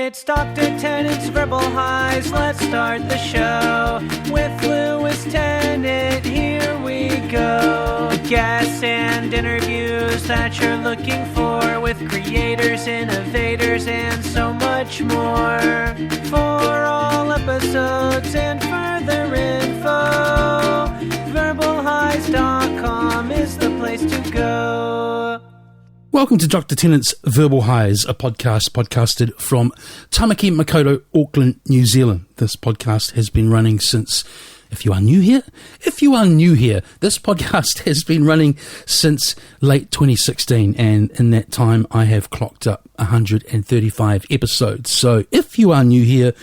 It's Dr. Tennant's Verbal Highs. Let's start the show with Lewis Tennant. Here we go. Guests and interviews that you're looking for with creators, innovators, and so much more. For all episodes and further info, verbalhighs.com is the place to go. Welcome to Dr. Tennant's Verbal Highs, a podcast podcasted from Tamaki Makaurau, Auckland, New Zealand. This podcast has been running since, if you are new here, this podcast has been running since late 2016, and in that time I have clocked up 135 episodes. So if you are new here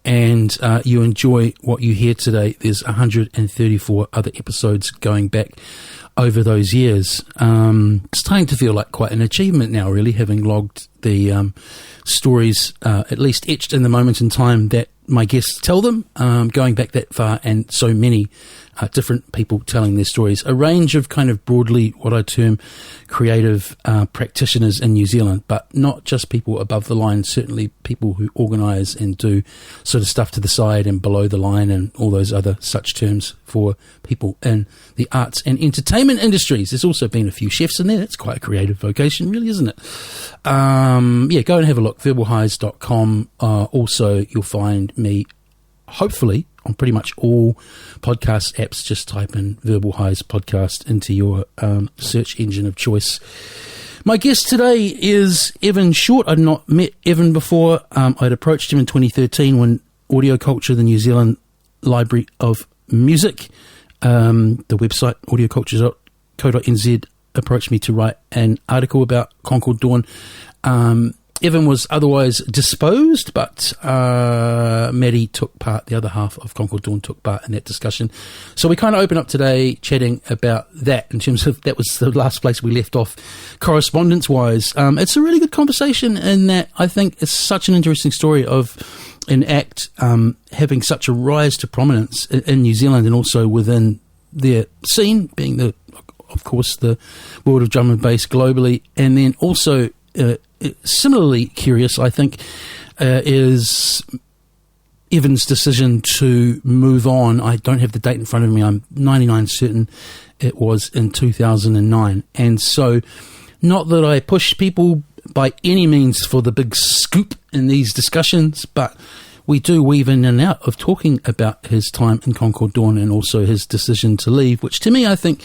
and you enjoy what you hear today, there's 134 other episodes going back over those years. It's starting to feel like quite an achievement now, really, having logged the stories, at least etched in the moment in time that my guests tell them, going back that far, and so many different people telling their stories. A range of kind of broadly what I term creative practitioners in New Zealand, but not just people above the line, certainly people who organise and do sort of stuff to the side and below the line and all those other such terms for people in the arts and entertainment industries. There's also been a few chefs in there. It's quite a creative vocation, really, isn't it? Yeah, go and have a look, verbalhighs.com. Also, you'll find me, hopefully, on pretty much all podcast apps. Just type in Verbal Highs Podcast into your search engine of choice. My guest today is Evan Short. I'd not met Evan before. I'd approached him in 2013 when Audio Culture, the New Zealand Library of Music, the website audioculture.co.nz, approached me to write an article about Concord Dawn. Evan was otherwise disposed, but Maddie took part, the other half of Concord Dawn took part in that discussion. So we kind of open up today chatting about that in terms of, that was the last place we left off correspondence-wise. It's a really good conversation in that I think it's such an interesting story of an act having such a rise to prominence in New Zealand and also within their scene, being of course, the world of drum and bass globally, and then also similarly curious, I think, is Evan's decision to move on. I don't have the date in front of me. I'm 99 certain it was in 2009. And so, not that I push people by any means for the big scoop in these discussions, but we do weave in and out of talking about his time in Concord Dawn and also his decision to leave, which to me, I think,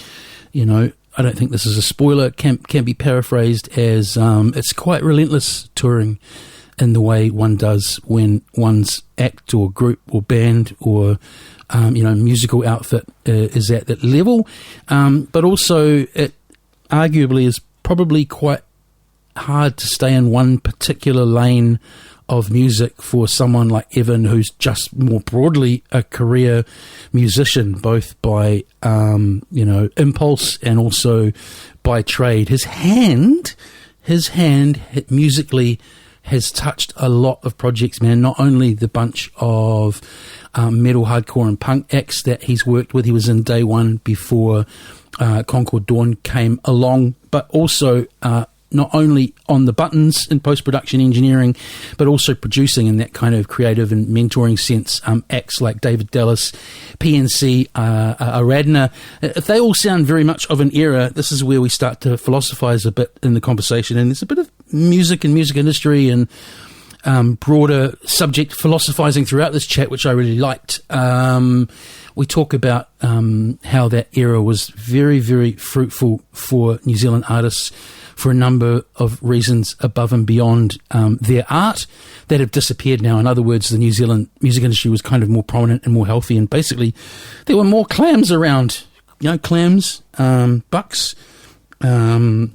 you know, I don't think this is a spoiler, can be paraphrased as it's quite relentless touring in the way one does when one's act or group or band or musical outfit is at that level, but also it arguably is probably quite hard to stay in one particular lane of music for someone like Evan, who's just more broadly a career musician, both by impulse and also by trade. His hand musically has touched a lot of projects, man. Not only the bunch of metal, hardcore and punk acts that he's worked with, he was in day one before Concord Dawn came along, but also not only on the buttons in post-production engineering, but also producing in that kind of creative and mentoring sense. Acts like David Dallas, PNC, Aradna, if they all sound very much of an era, this is where we start to philosophize a bit in the conversation. And there's a bit of music and music industry and broader subject philosophizing throughout this chat, which I really liked. We talk about how that era was very, very fruitful for New Zealand artists for a number of reasons above and beyond their art that have disappeared now. In other words, the New Zealand music industry was kind of more prominent and more healthy, and basically there were more clams around. Clams, bucks. I've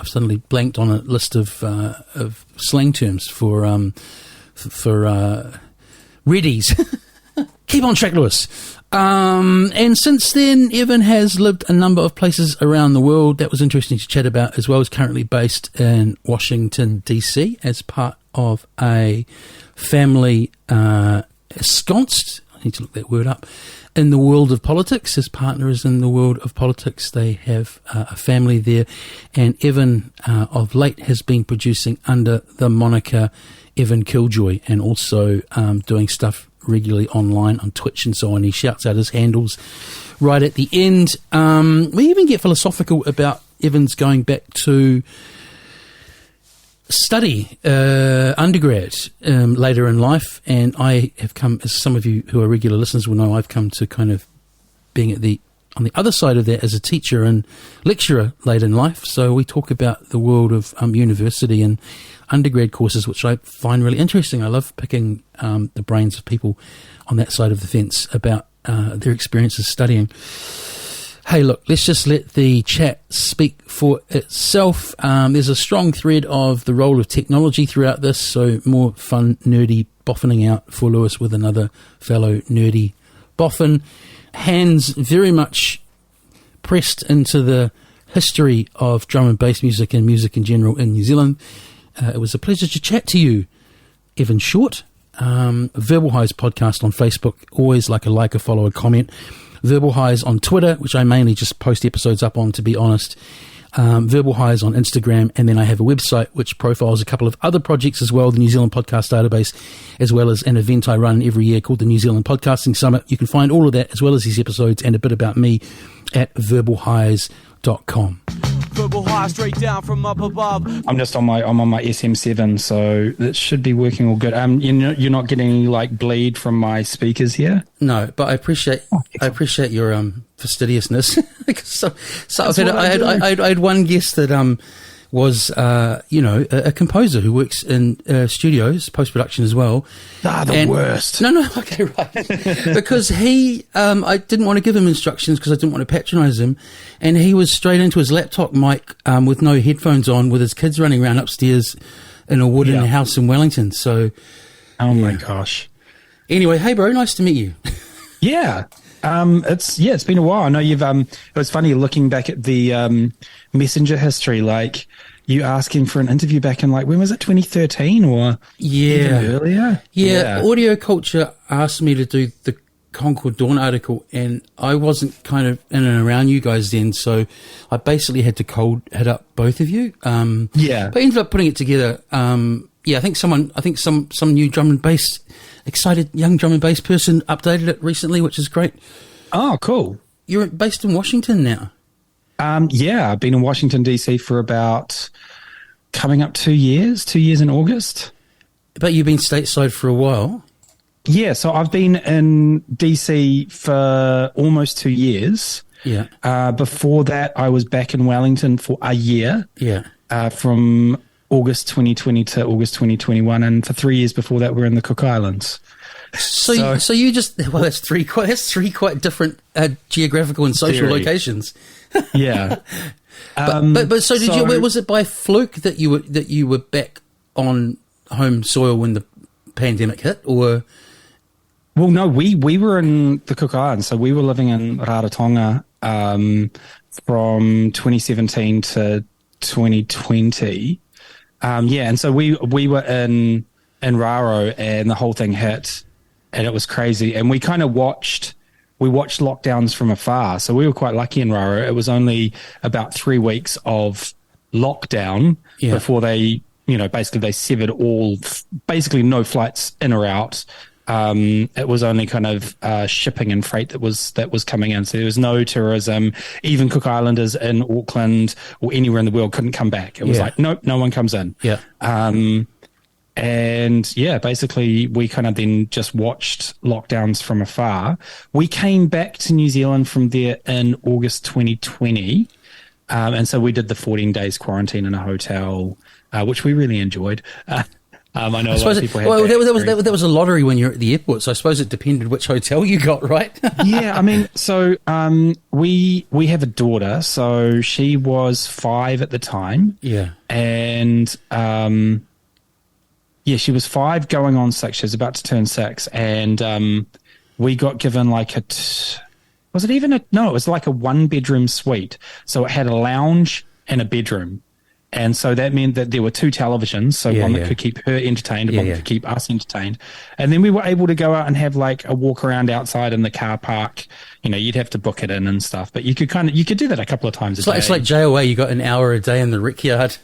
suddenly blanked on a list of slang terms for readies. Keep on track, Lewis. And since then, Evan has lived a number of places around the world. That was interesting to chat about as well. He's currently based in Washington, D.C. as part of a family ensconced, I need to look that word up. In the world of politics, his partner is in the world of politics. They have a family there, and Evan of late has been producing under the moniker Evan Killjoy, and also doing stuff regularly online on Twitch and so on. He shouts out his handles right at the end. We even get philosophical about Evan's going back to study undergrad later in life, and I have come, as some of you who are regular listeners will know, I've come to kind of being on the other side of that as a teacher and lecturer late in life. So we talk about the world of university and undergrad courses, which I find really interesting. I love picking the brains of people on that side of the fence about their experiences studying. Hey, look, let's just let the chat speak for itself. There's a strong thread of the role of technology throughout this, so more fun, nerdy boffing out for Lewis with another fellow nerdy boffin. Hands very much pressed into the history of drum and bass music and music in general in New Zealand. It was a pleasure to chat to you, Evan Short. Verbal Highs podcast on Facebook, always like a follow, a comment. Verbal Highs on Twitter, which I mainly just post episodes up on, to be honest. Verbal Highs on Instagram, and then I have a website which profiles a couple of other projects as well, the New Zealand Podcast Database, as well as an event I run every year called the New Zealand Podcasting Summit. You can find all of that, as well as these episodes and a bit about me, at verbalhighs.com. Verbal high straight down from up above. I'm on my SM7, so that should be working all good. You're not getting any like bleed from my speakers here? No, but I appreciate your fastidiousness. I had one guest that was a composer who works in studios, post-production as well. Worst. No, okay, right. Because I didn't want to give him instructions because I didn't want to patronise him, and he was straight into his laptop mic with no headphones on, with his kids running around upstairs in a wooden house in Wellington. So, my gosh. Anyway, hey bro, nice to meet you. Yeah. It's been a while. I know you've it was funny looking back at the Messenger history, like you asking for an interview back in when was it, 2013 or even earlier? Yeah. Audio Culture asked me to do the Concord Dawn article, and I wasn't kind of in and around you guys then, so I basically had to cold hit up both of you. But I ended up putting it together. I think some new drum and bass, excited young drum and bass person updated it recently, which is great. Oh, cool. You're based in Washington now? I've been in Washington, D.C. for about coming up 2 years in August. But you've been stateside for a while? Yeah, so I've been in D.C. for almost 2 years. Yeah. Before that, I was back in Wellington for a year. Yeah. From August 2020 to August 2021, and for 3 years before that, we're in the Cook Islands. So you just that's three quite different geographical and social locations. Yeah. But did you? Was it by fluke that you were back on home soil when the pandemic hit, or? Well, no, we were in the Cook Islands, so we were living in Rarotonga from 2017 to 2020. And so we were in Raro, and the whole thing hit, and it was crazy. And we kind of watched lockdowns from afar. So we were quite lucky in Raro. It was only about 3 weeks of lockdown before they, basically they severed basically no flights in or out. It was only kind of shipping and freight that was coming in. So there was no tourism. Even Cook Islanders in Auckland or anywhere in the world couldn't come back. It was like, nope, no one comes in. Yeah. Basically we kind of then just watched lockdowns from afar. We came back to New Zealand from there in August 2020. And so we did the 14 days quarantine in a hotel, which we really enjoyed. I know a lot of people had there was a lottery when you're at the airport, so I suppose it depended which hotel you got, right? Yeah, I mean, so we have a daughter, so she was 5 at the time. Yeah. And she was 5 going on 6. She was about to turn 6, and we got given it was like a 1-bedroom suite. So it had a lounge and a bedroom. And so that meant that there were 2 televisions, so Yeah, one that yeah. could keep her entertained and Yeah, one yeah. that could keep us entertained. And then we were able to go out and have like a walk around outside in the car park. You know, you'd have to book it in and stuff, but you could do that a couple of times a day. It's like JOA. You got an hour a day in the Rickyard.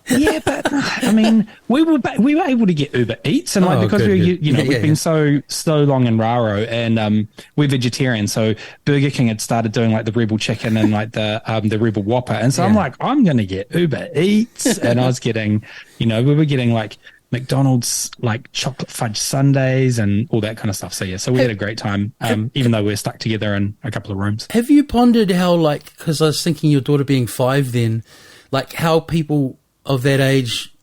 Yeah, but I mean, we were able to get Uber Eats, and like Oh, because good, we've good. been so long in Raro, and we're vegetarian, so Burger King had started doing like the Rebel Chicken and like the Rebel Whopper, and so I'm Yeah. like, I'm gonna get Uber Eats, and I was getting, we were getting like McDonald's like chocolate fudge sundaes and all that kind of stuff. So yeah, so we had a great time, even though we're stuck together in a couple of rooms. Have you pondered how, like, because I was thinking your daughter being 5 then, like how people of that age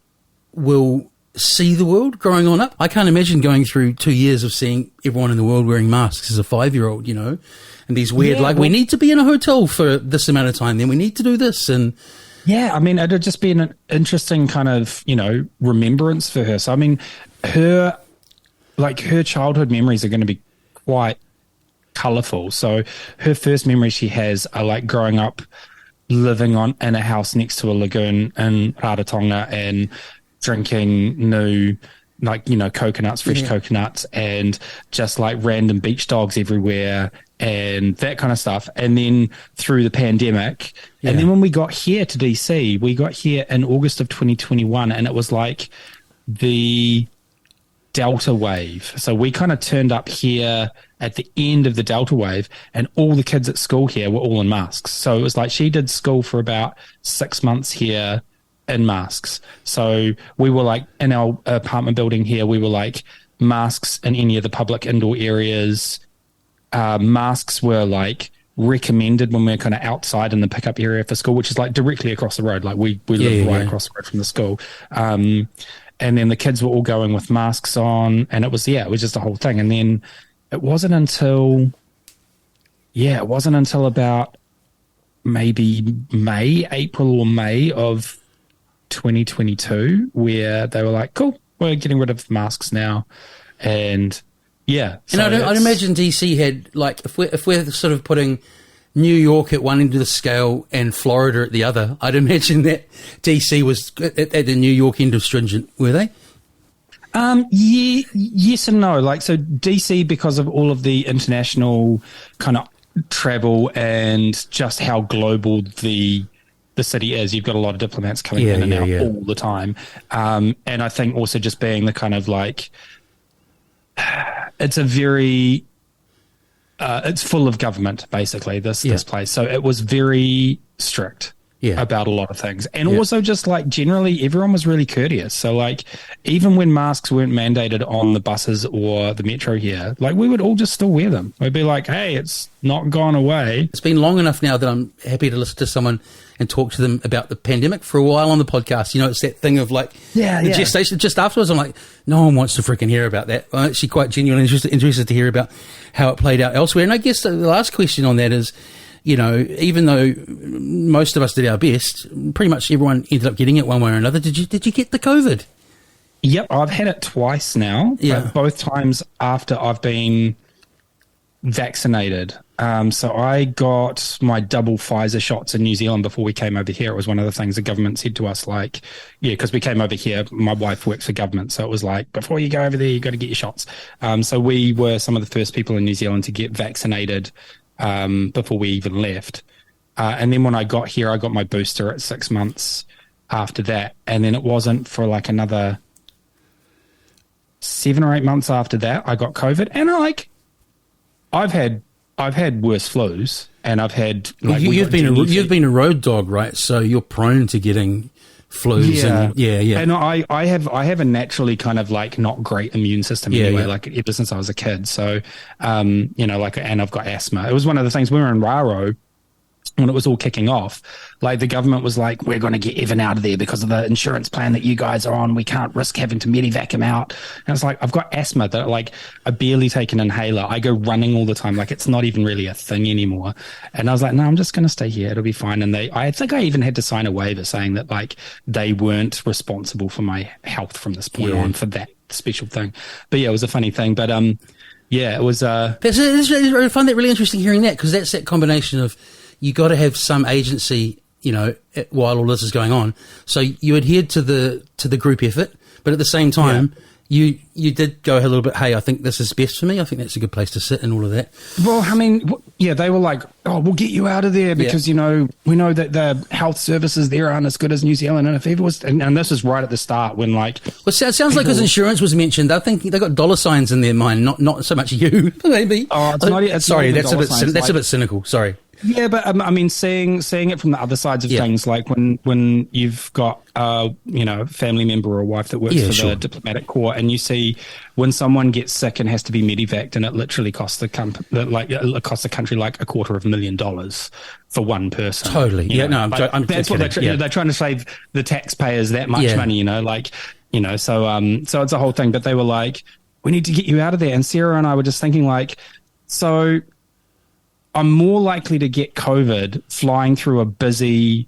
will see the world growing on up? I can't imagine going through 2 years of seeing everyone in the world wearing masks as a 5-year-old, and these weird, we need to be in a hotel for this amount of time, then we need to do this. And yeah, I mean, it'd just be an interesting kind of, remembrance for her. So, I mean, her childhood memories are going to be quite colourful. So her first memories she has are like growing up living in a house next to a lagoon in Rarotonga and drinking new, coconuts, fresh coconuts, and just like random beach dogs everywhere and that kind of stuff. And then through the pandemic, and then when we got here to DC, we got here in August of 2021, and it was like the Delta wave. So we kind of turned up here at the end of the Delta wave, and all the kids at school here were all in masks. So it was like she did school for about 6 months here in masks. So we were like in our apartment building here, we were like masks in any of the public indoor areas. Masks were like recommended when we're kind of outside in the pickup area for school, which is like directly across the road. Like we live right across the road from the school. And then the kids were all going with masks on, and it was just a whole thing. And then it wasn't until about maybe April or May of 2022 where they were like, cool, we're getting rid of masks now. And yeah. And I'd imagine DC had, like, if we're sort of putting New York at one end of the scale and Florida at the other, I'd imagine that DC was at the New York end of stringent, were they? Yeah, yes and no. Like, so DC, because of all of the international kind of travel and just how global the city is, you've got a lot of diplomats coming in and out all the time. And I think also just being the kind of like, it's a very, it's full of government, basically, this place. So it was very strict about a lot of things. And also just like generally everyone was really courteous. So like even when masks weren't mandated on the buses or the metro here, like we would all just still wear them. We'd be like, hey, it's not gone away. It's been long enough now that I'm happy to listen to someone and talk to them about the pandemic for a while on the podcast. It's that thing of like the gestation. Just afterwards, I'm like, no one wants to freaking hear about that. I'm actually quite genuinely interested to hear about how it played out elsewhere. And I guess the last question on that is, even though most of us did our best, pretty much everyone ended up getting it one way or another. Did you get the COVID? Yep, I've had it twice now. Yeah. But both times after I've been vaccinated. So I got my double Pfizer shots in New Zealand before we came over here. It was one of the things the government said to us, like, because we came over here, my wife works for government. So it was like, before you go over there, you got to get your shots. So we were some of the first people in New Zealand to get vaccinated before we even left. And then when I got here, I got my booster at 6 months after that. And then it wasn't for like another 7 or 8 months after that, I got COVID. And I've had worse flus, and I've had like you've been a road dog, right? So you're prone to getting flus. And I have a naturally kind of like not great immune system anyway. Like ever since I was a kid. So and I've got asthma. It was one of the things we were in Raro when it was all kicking off. Like the government was like, we're going to get Evan out of there because of the insurance plan that you guys are on. We can't risk having to medevac him out. And it's like, I've got asthma that like I barely take an inhaler. I go running all the time. Like it's not even really a thing anymore. And I was like, no, I'm just going to stay here. It'll be fine. And I think I even had to sign a waiver saying that like they weren't responsible for my health from this point on for that special thing. But yeah, it was a funny thing. But it was. I find that really interesting hearing that, because that's that combination of, you got to have some agency while all this is going on. So you adhered to the group effort, but at the same time, you did go a little bit, hey, I think this is best for me. I think that's a good place to sit and all of that. Well, I mean, they were like, oh, we'll get you out of there because, we know that the health services there aren't as good as New Zealand. And if ever was, and this is right at the start when like... Well, it sounds like because insurance was mentioned, I think they got dollar signs in their mind, not so much you, maybe. Oh, sorry, that's a bit cynical. Sorry. Yeah, but I mean, seeing it from the other sides of things, like when you've got a family member or a wife that works for the diplomatic corps, and you see when someone gets sick and has to be medevaced, and it literally costs the country like $250,000 for one person. Totally. Yeah. No, I'm that's what they're trying to save the taxpayers that much money. So it's a whole thing. But they were like, we need to get you out of there. And Sarah and I were just thinking like, so I'm more likely to get COVID flying through a busy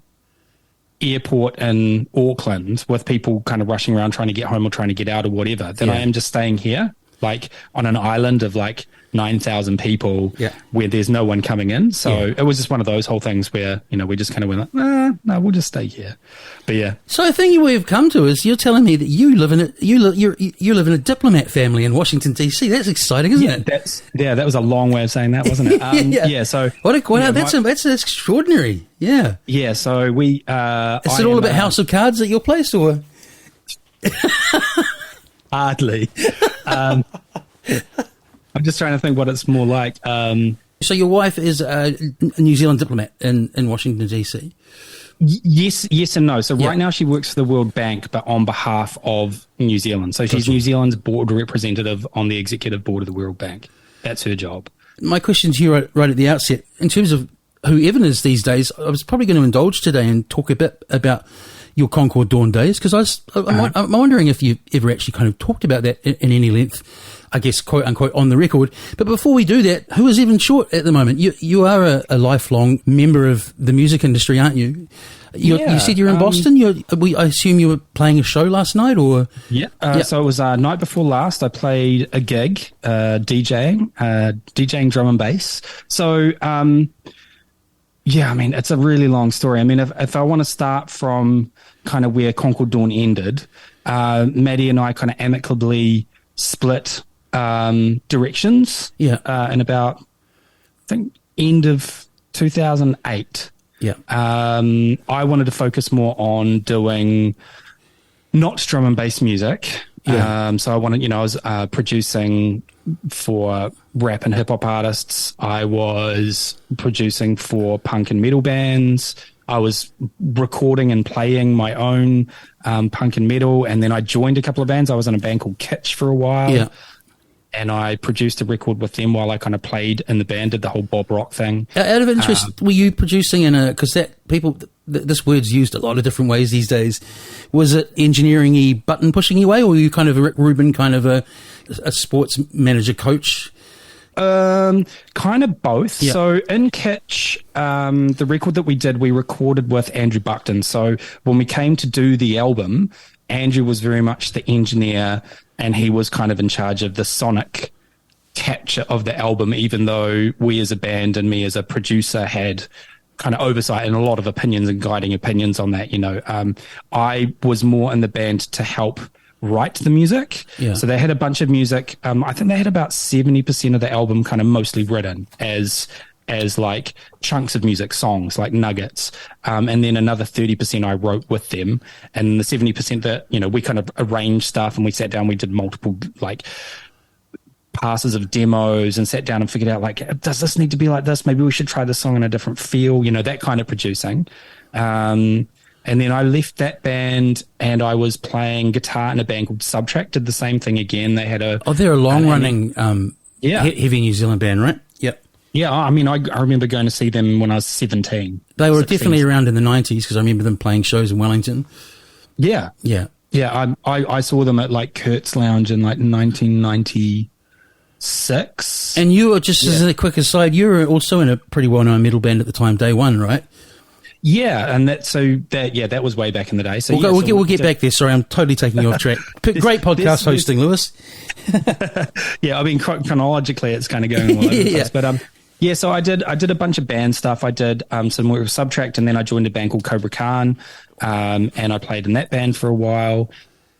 airport in Auckland with people kind of rushing around trying to get home or trying to get out or whatever than I am just staying here, like on an island of like 9,000 people where there's no one coming in. So it was just one of those whole things where, we just kind of went like, no, we'll just stay here. But yeah. So I think we've come to is you're telling me that you live in a diplomat family in Washington, D.C. That's exciting, isn't it? That was a long way of saying that, wasn't it? So that's extraordinary. Yeah. Yeah. So we, is it all about House of Cards at your place or? Hardly. I'm just trying to think what it's more like. So your wife is a New Zealand diplomat in Washington, D.C.? Yes and no. So right now she works for the World Bank, but on behalf of New Zealand. So she's New Zealand's board representative on the executive board of the World Bank. That's her job. My question to you right at the outset, in terms of who Evan is these days, I was probably going to indulge today and talk a bit about your Concord Dawn days, because I'm wondering if you ever actually kind of talked about that in any length, I guess, quote unquote, on the record. But before we do that, who is Evan Short at the moment? You are a lifelong member of the music industry, aren't you? You said you're in Boston. I assume you were playing a show last night, or? So it was night before last. I played a gig, DJing drum and bass. So, I mean, it's a really long story. I mean, if I want to start from kind of where Concord Dawn ended, Maddie and I kind of amicably split directions in about, I think, end of 2008. I wanted to focus more on doing not drum and bass music. So I wanted, I was producing for rap and hip hop artists. I was producing for punk and metal bands. I was recording and playing my own punk and metal. And then I joined a couple of bands. I was in a band called Kitsch for a while. And I produced a record with them while I kind of played in the band, did the whole Bob Rock thing. Out of interest, were you producing because this word's used a lot of different ways these days. Was it engineering-y, button pushing way, or were you kind of a Rick Rubin, kind of a sports manager coach? Kind of both. So in Kitsch, the record that we did, we recorded with Andrew Buckton. So when we came to do the album, Andrew was very much the engineer, and he was kind of in charge of the sonic capture of the album, even though we as a band and me as a producer had kind of oversight and a lot of opinions and guiding opinions on that. I was more in the band to help write the music. So they had a bunch of music. I think they had about 70% of the album kind of mostly written as like chunks of music, songs, like nuggets. And then another 30% I wrote with them. And the 70% that, we kind of arranged stuff and we sat down, we did multiple like passes of demos and sat down and figured out like, does this need to be like this? Maybe we should try this song in a different feel, that kind of producing. And then I left that band and I was playing guitar in a band called Subtract, did the same thing again. They had they're a long running, heavy New Zealand band, right? Yeah, I mean, I remember going to see them when I was 17. They were 16. Definitely around in the 90s because I remember them playing shows in Wellington. Yeah. I saw them at like Kurt's Lounge in like 1996. And you were, just as a quick aside, you were also in a pretty well-known metal band at the time, Day One, right? Yeah, and that was way back in the day. So we'll get back there. Sorry, I'm totally taking you off track. Great podcast hosting, Lewis. I mean, chronologically, it's kind of going all over the place. But Yeah, so I did a bunch of band stuff. I did some work with Subtract, and then I joined a band called Cobra Khan, and I played in that band for a while.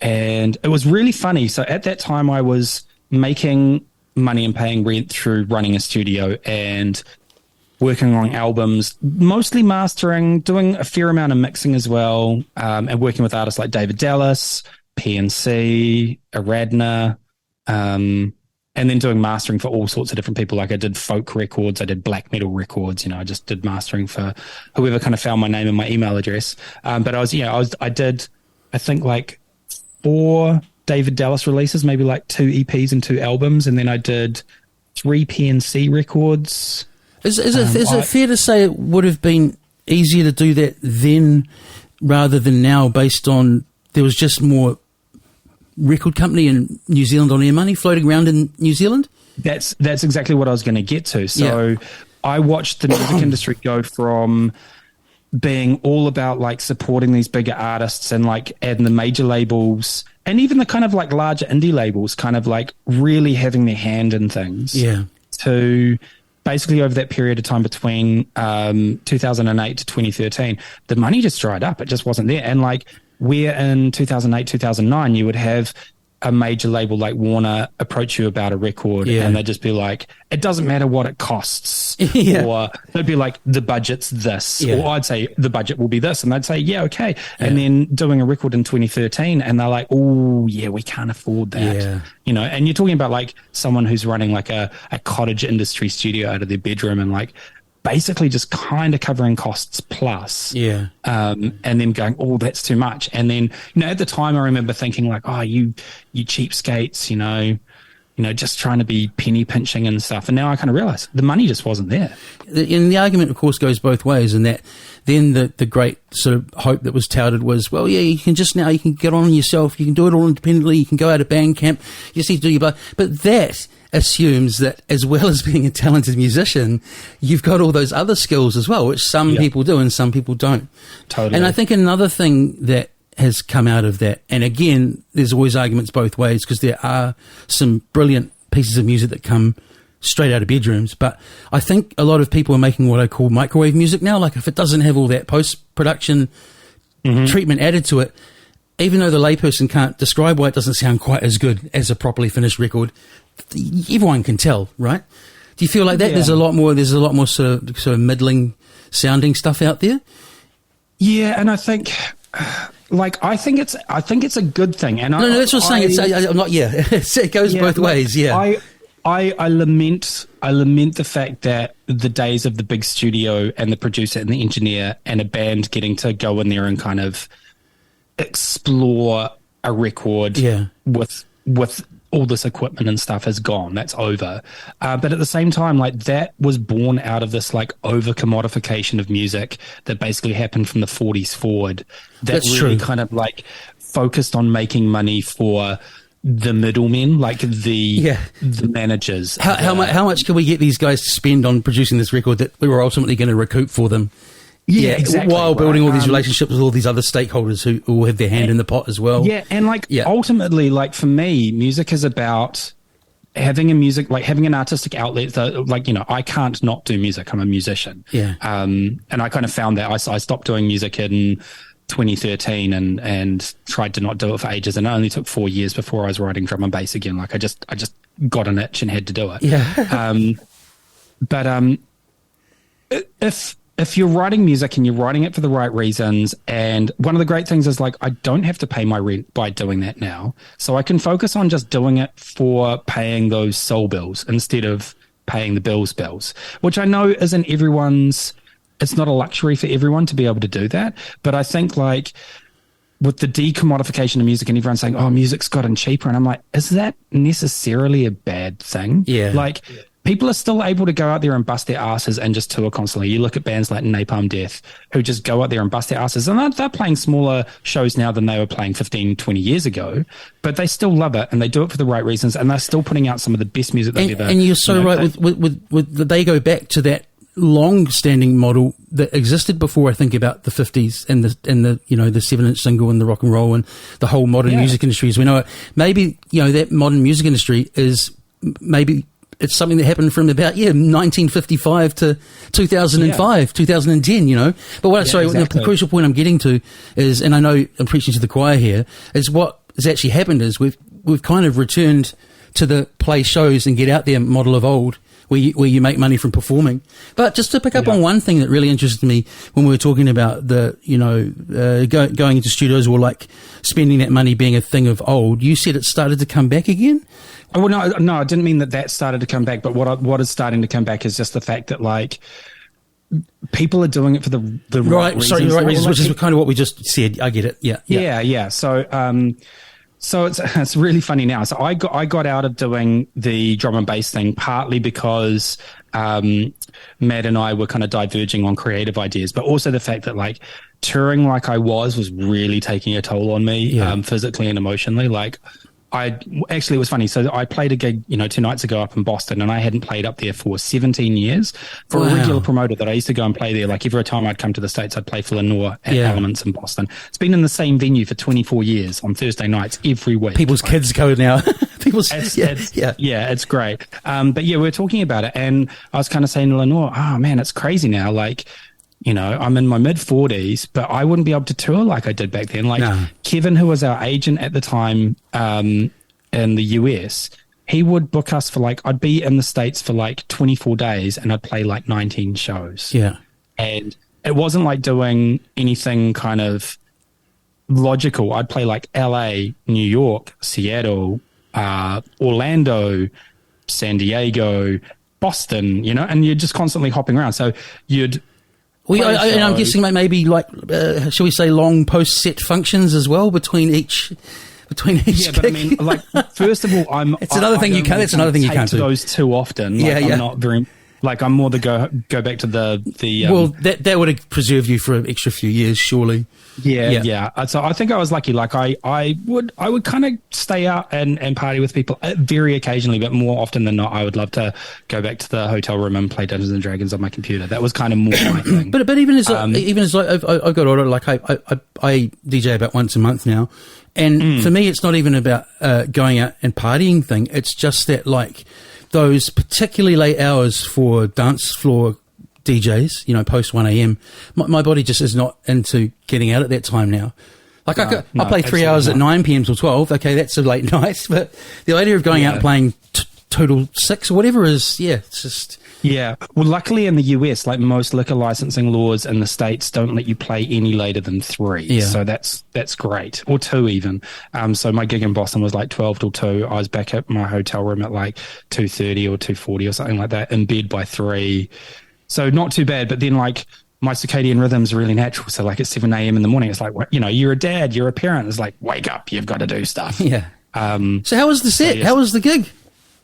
And it was really funny. So at that time, I was making money and paying rent through running a studio and working on albums, mostly mastering, doing a fair amount of mixing as well, and working with artists like David Dallas, PNC, Aradna, and then doing mastering for all sorts of different people. Like I did folk records, I did black metal records, I just did mastering for whoever kind of found my name and my email address. But I did, I think like 4 David Dallas releases, maybe like 2 EPs and 2 albums. And then I did 3 PNC records. Is it fair to say it would have been easier to do that then rather than now, based on there was just more record company in New Zealand on air money floating around in New Zealand? That's exactly what I was going to get to. So I watched the music industry go from being all about like supporting these bigger artists and like adding the major labels and even the kind of like larger indie labels kind of like really having their hand in things. Yeah. To basically over that period of time between 2008 to 2013, the money just dried up. It just wasn't there. And like where in 2008, 2009, you would have a major label like Warner approach you about a record and they'd just be like, it doesn't matter what it costs. Or they'd be like, the budget's this. Or I'd say the budget will be this. And they'd say, yeah, okay. And then doing a record in 2013 and they're like, oh, yeah, we can't afford that. And you're talking about like someone who's running like a cottage industry studio out of their bedroom and like basically just kind of covering costs plus. And then going, oh, that's too much. And then, at the time I remember thinking like, oh, you cheapskates, just trying to be penny pinching and stuff. And now I kind of realize the money just wasn't there. And the argument, of course, goes both ways. And that then the great sort of hope that was touted was, well, yeah, you can get on yourself. You can do it all independently. You can go out of Bandcamp. You just need to do your blah. But that assumes that as well as being a talented musician, you've got all those other skills as well, which some people do and some people don't. Totally. And I think another thing that has come out of that, and again, there's always arguments both ways because there are some brilliant pieces of music that come straight out of bedrooms, but I think a lot of people are making what I call microwave music now. Like if it doesn't have all that post-production treatment added to it, even though the layperson can't describe why it doesn't sound quite as good as a properly finished record, everyone can tell, right? Do you feel like that? There's a lot more sort of middling sounding stuff out there. Yeah, and I think I think it's a good thing. And no, that's what I'm saying. I'm not. Yeah, it goes both ways. Yeah, I lament the fact that the days of the big studio and the producer and the engineer and a band getting to go in there and kind of explore a record with all this equipment and stuff has gone. That's over. But at the same time, like that was born out of this like over commodification of music that basically happened from the 40s forward. That's really kind of like focused on making money for the middlemen, like the managers. How much can we get these guys to spend on producing this record that we were ultimately going to recoup for them? Yeah, exactly. While building all these relationships with all these other stakeholders who all have their hand in the pot as well. Yeah, and ultimately, like for me, music is about having an artistic outlet. That, I can't not do music. I'm a musician. Yeah. And I kind of found that I stopped doing music in 2013 and tried to not do it for ages, and it only took 4 years before I was writing drum and bass again. Like I just got an itch and had to do it. Yeah. But if you're writing music and you're writing it for the right reasons, and one of the great things is like I don't have to pay my rent by doing that now, so I can focus on just doing it for paying those soul bills instead of paying the bills, which I know isn't everyone's. It's not a luxury for everyone to be able to do that, but I think like with the decommodification of music and everyone saying, oh, music's gotten cheaper, and I'm like, is that necessarily a bad thing? People are still able to go out there and bust their asses and just tour constantly. You look at bands like Napalm Death who just go out there and bust their asses, and they're playing smaller shows now than they were playing 15, 20 years ago, but they still love it and they do it for the right reasons, and they're still putting out some of the best music they've ever. And you're so right with they go back to that long-standing model that existed before, I think, about the 50s and the 7-inch single and the rock and roll and the whole modern music industry as we know it. Maybe, that modern music industry is maybe it's something that happened from about 1955 to 2005, 2010. But the crucial point I'm getting to is, and I know I'm preaching to the choir here, is what has actually happened is we've kind of returned to the play shows and get out there model of old, where you make money from performing. But just to pick up on one thing that really interested me when we were talking about the, going into studios, or like spending that money being a thing of old, you said it started to come back again? Oh, well, no, I didn't mean that started to come back, but what is starting to come back is just the fact that, like, people are doing it for the right reasons. Sorry, the right reasons, which is kind of what we just said. I get it. Yeah. So it's really funny now. So I got out of doing the drum and bass thing partly because Matt and I were kind of diverging on creative ideas, but also the fact that, like, touring like I was really taking a toll on me, physically and emotionally. Like, it was funny. So I played a gig, 2 nights ago up in Boston, and I hadn't played up there for 17 years for a regular promoter that I used to go and play there. Like, every time I'd come to the States, I'd play for Lenore at Elements in Boston. It's been in the same venue for 24 years on Thursday nights every week. People's kids go now. It's great. But we were talking about it, and I was kind of saying to Lenore, oh man, it's crazy now. Like, I'm in my mid-40s, but I wouldn't be able to tour like I did back then. Like, Kevin, who was our agent at the time in the US, he would book us for, like, I'd be in the States for like 24 days and I'd play like 19 shows. Yeah. And it wasn't like doing anything kind of logical. I'd play like LA, New York, Seattle, Orlando, San Diego, Boston, and you're just constantly hopping around. So you'd... and I'm guessing maybe like, shall we say, long post-set functions as well between each. Yeah, but I mean, like, first of all, That's another thing you can't do. Those too often. Like, I'm not very. Like, I'm more the go back to the. Well, that would have preserved you for an extra few years, surely. Yeah. So I think I was lucky. Like, I would kind of stay out and party with people very occasionally, but more often than not, I would love to go back to the hotel room and play Dungeons and Dragons on my computer. That was kind of more my thing. But even as I've got older, like I DJ about once a month now, and for me, it's not even about going out and partying thing. It's just that, like, those particularly late hours for dance floor DJs, post 1 a.m., my body just is not into getting out at that time now. Like, I play 3 hours at 9 p.m. till 12. Okay, that's a late night. But the idea of going out and playing total 6 or whatever is, it's just... Yeah. Well, luckily in the US, like, most liquor licensing laws in the States don't let you play any later than 3. Yeah. So that's great. Or 2 even. So my gig in Boston was like 12 till 2. I was back at my hotel room at like 2:30 or 2:40 or something like that, in bed by 3. So not too bad. But then, like, my circadian rhythms are really natural. So, like, at 7 a.m. in the morning, it's like, you're a dad, you're a parent. It's like, wake up, you've got to do stuff. Yeah. So how was the set? How was the gig?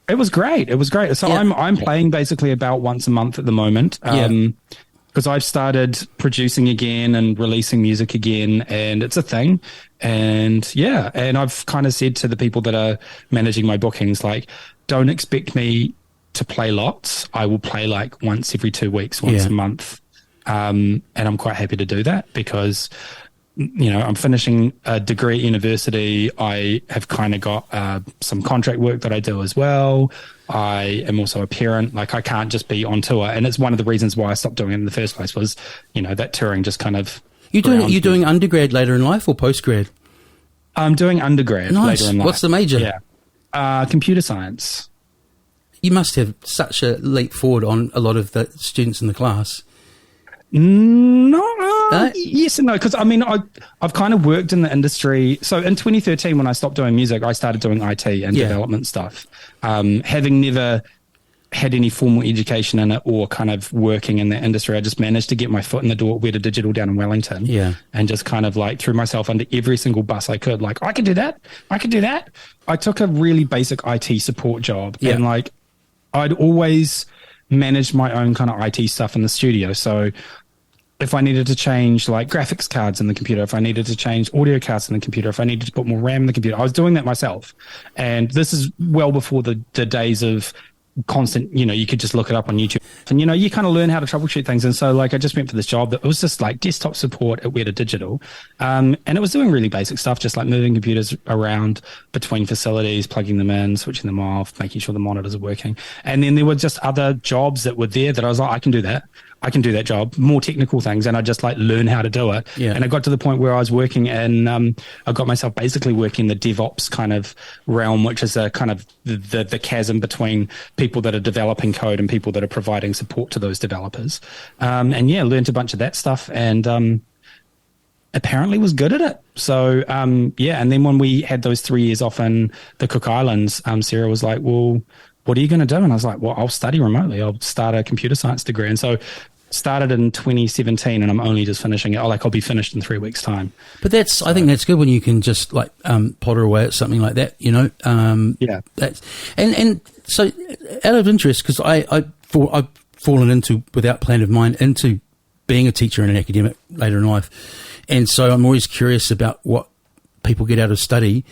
It was great. So I'm playing basically about once a month at the moment. Because I've started producing again and releasing music again, and it's a thing. And and I've kind of said to the people that are managing my bookings, like, don't expect me to play lots. I will play like once every 2 weeks, once a month. And I'm quite happy to do that because, I'm finishing a degree at university. I have kind of got some contract work that I do as well. I am also a parent. Like, I can't just be on tour. And it's one of the reasons why I stopped doing it in the first place was, that touring just kind of... You're doing undergrad later in life or postgrad? I'm doing undergrad later in life. What's the major? Yeah. Computer science. You must have such a leap forward on a lot of the students in the class. No, yes and no, because I mean, I've kind of worked in the industry. So in 2013, when I stopped doing music, I started doing IT and development stuff. Having never had any formal education in it or kind of working in that industry, I just managed to get my foot in the door at Weta Digital down in Wellington. Yeah. And just kind of like threw myself under every single bus I could. Like, I can do that. I took a really basic IT support job and like I'd always managed my own kind of IT stuff in the studio. So if I needed to change like graphics cards in the computer, if I needed to change audio cards in the computer, if I needed to put more RAM in the computer, I was doing that myself. And this is well before the days of constant, you could just look it up on YouTube. And, you know, you kind of learn how to troubleshoot things. And so, like, I just went for this job that was just like desktop support at Weta Digital. And it was doing really basic stuff, just like moving computers around between facilities, plugging them in, switching them off, making sure the monitors are working. And then there were just other jobs that were there that I was like, I can do that. I can do that job, more technical things, and I just like learn how to do it. Yeah. And I got to the point where I was working in, I got myself basically working the DevOps kind of realm, which is a kind of the chasm between people that are developing code and people that are providing support to those developers. And yeah, learned a bunch of that stuff and apparently was good at it. So yeah, and then when we had those 3 years off in the Cook Islands, Sarah was like, well, what are you going to do? And I was like, well, I'll study remotely. I'll start a computer science degree. And so started in 2017 and I'm only just finishing it. I'll be finished in 3 weeks' time. But I think that's good when you can just like potter away at something like that, you know? Yeah. That's, and so out of interest, because I've fallen into, without plan of mine, into being a teacher and an academic later in life. And so I'm always curious about what people get out of study,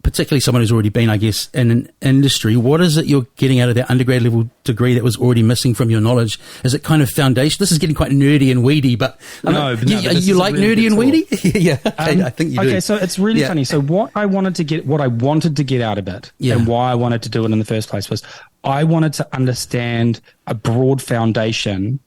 particularly someone who's already been, I guess, in an industry. What is it you're getting out of that undergrad level degree that was already missing from your knowledge? Is it kind of foundation? This is getting quite nerdy and weedy, but you like really nerdy and weedy? Yeah, I think you do. Okay, so it's really funny. So what I wanted to get out of it, and why I wanted to do it in the first place was I wanted to understand a broad foundation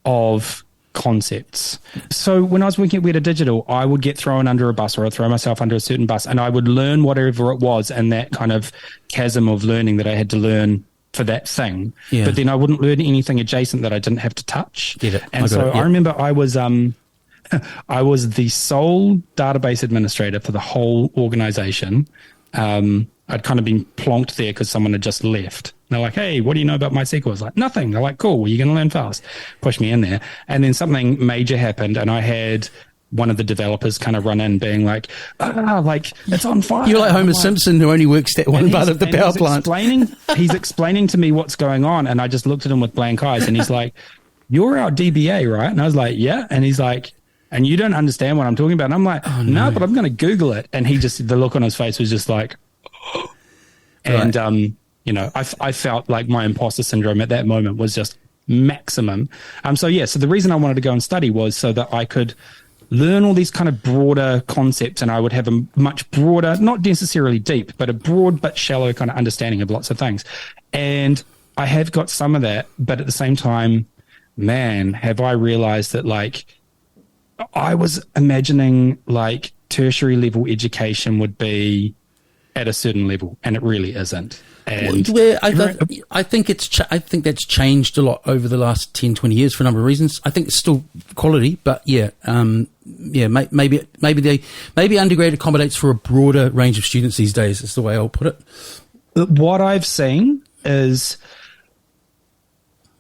of concepts. So when I was working at Weta Digital, I would get thrown under a bus, or I'd throw myself under a certain bus, and I would learn whatever it was in that kind of chasm of learning that I had to learn for that thing. Yeah. But then I wouldn't learn anything adjacent that I didn't have to touch. And so I remember I was the sole database administrator for the whole organization. I'd kind of been plonked there because someone had just left. They're like, hey, what do you know about MySQL? I was like, nothing. They're like, cool, well, you're going to learn fast. Push me in there. And then something major happened, and I had one of the developers kind of run in being like, like, it's on fire. You're like Homer Simpson who only works that one part of the power plant. He's explaining to me what's going on, and I just looked at him with blank eyes, and he's like, you're our DBA, right? And I was like, yeah. And he's like, and you don't understand what I'm talking about. And I'm like, no, but I'm going to Google it. And he just, the look on his face was just like, and, you know, I felt like my imposter syndrome at that moment was just maximum. So the reason I wanted to go and study was so that I could learn all these kind of broader concepts, and I would have a much broader, not necessarily deep, but a broad but shallow kind of understanding of lots of things. And I have got some of that, but at the same time, man, have I realized that, like, I was imagining like tertiary level education would be at a certain level, and it really isn't. And I think that's changed a lot over the last 10, 20 years for a number of reasons. I think it's still quality, but maybe undergrad accommodates for a broader range of students these days, is the way I'll put it. What I've seen is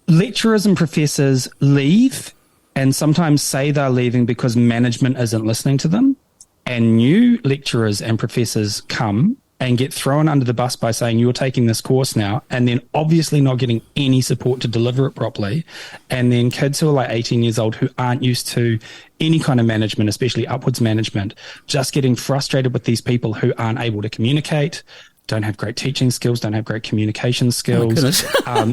lecturers and professors leave and sometimes say they're leaving because management isn't listening to them, and new lecturers and professors come and get thrown under the bus by saying, you're taking this course now, and then obviously not getting any support to deliver it properly. And then kids who are like 18 years old who aren't used to any kind of management, especially upwards management, just getting frustrated with these people who aren't able to communicate, don't have great teaching skills, don't have great communication skills. I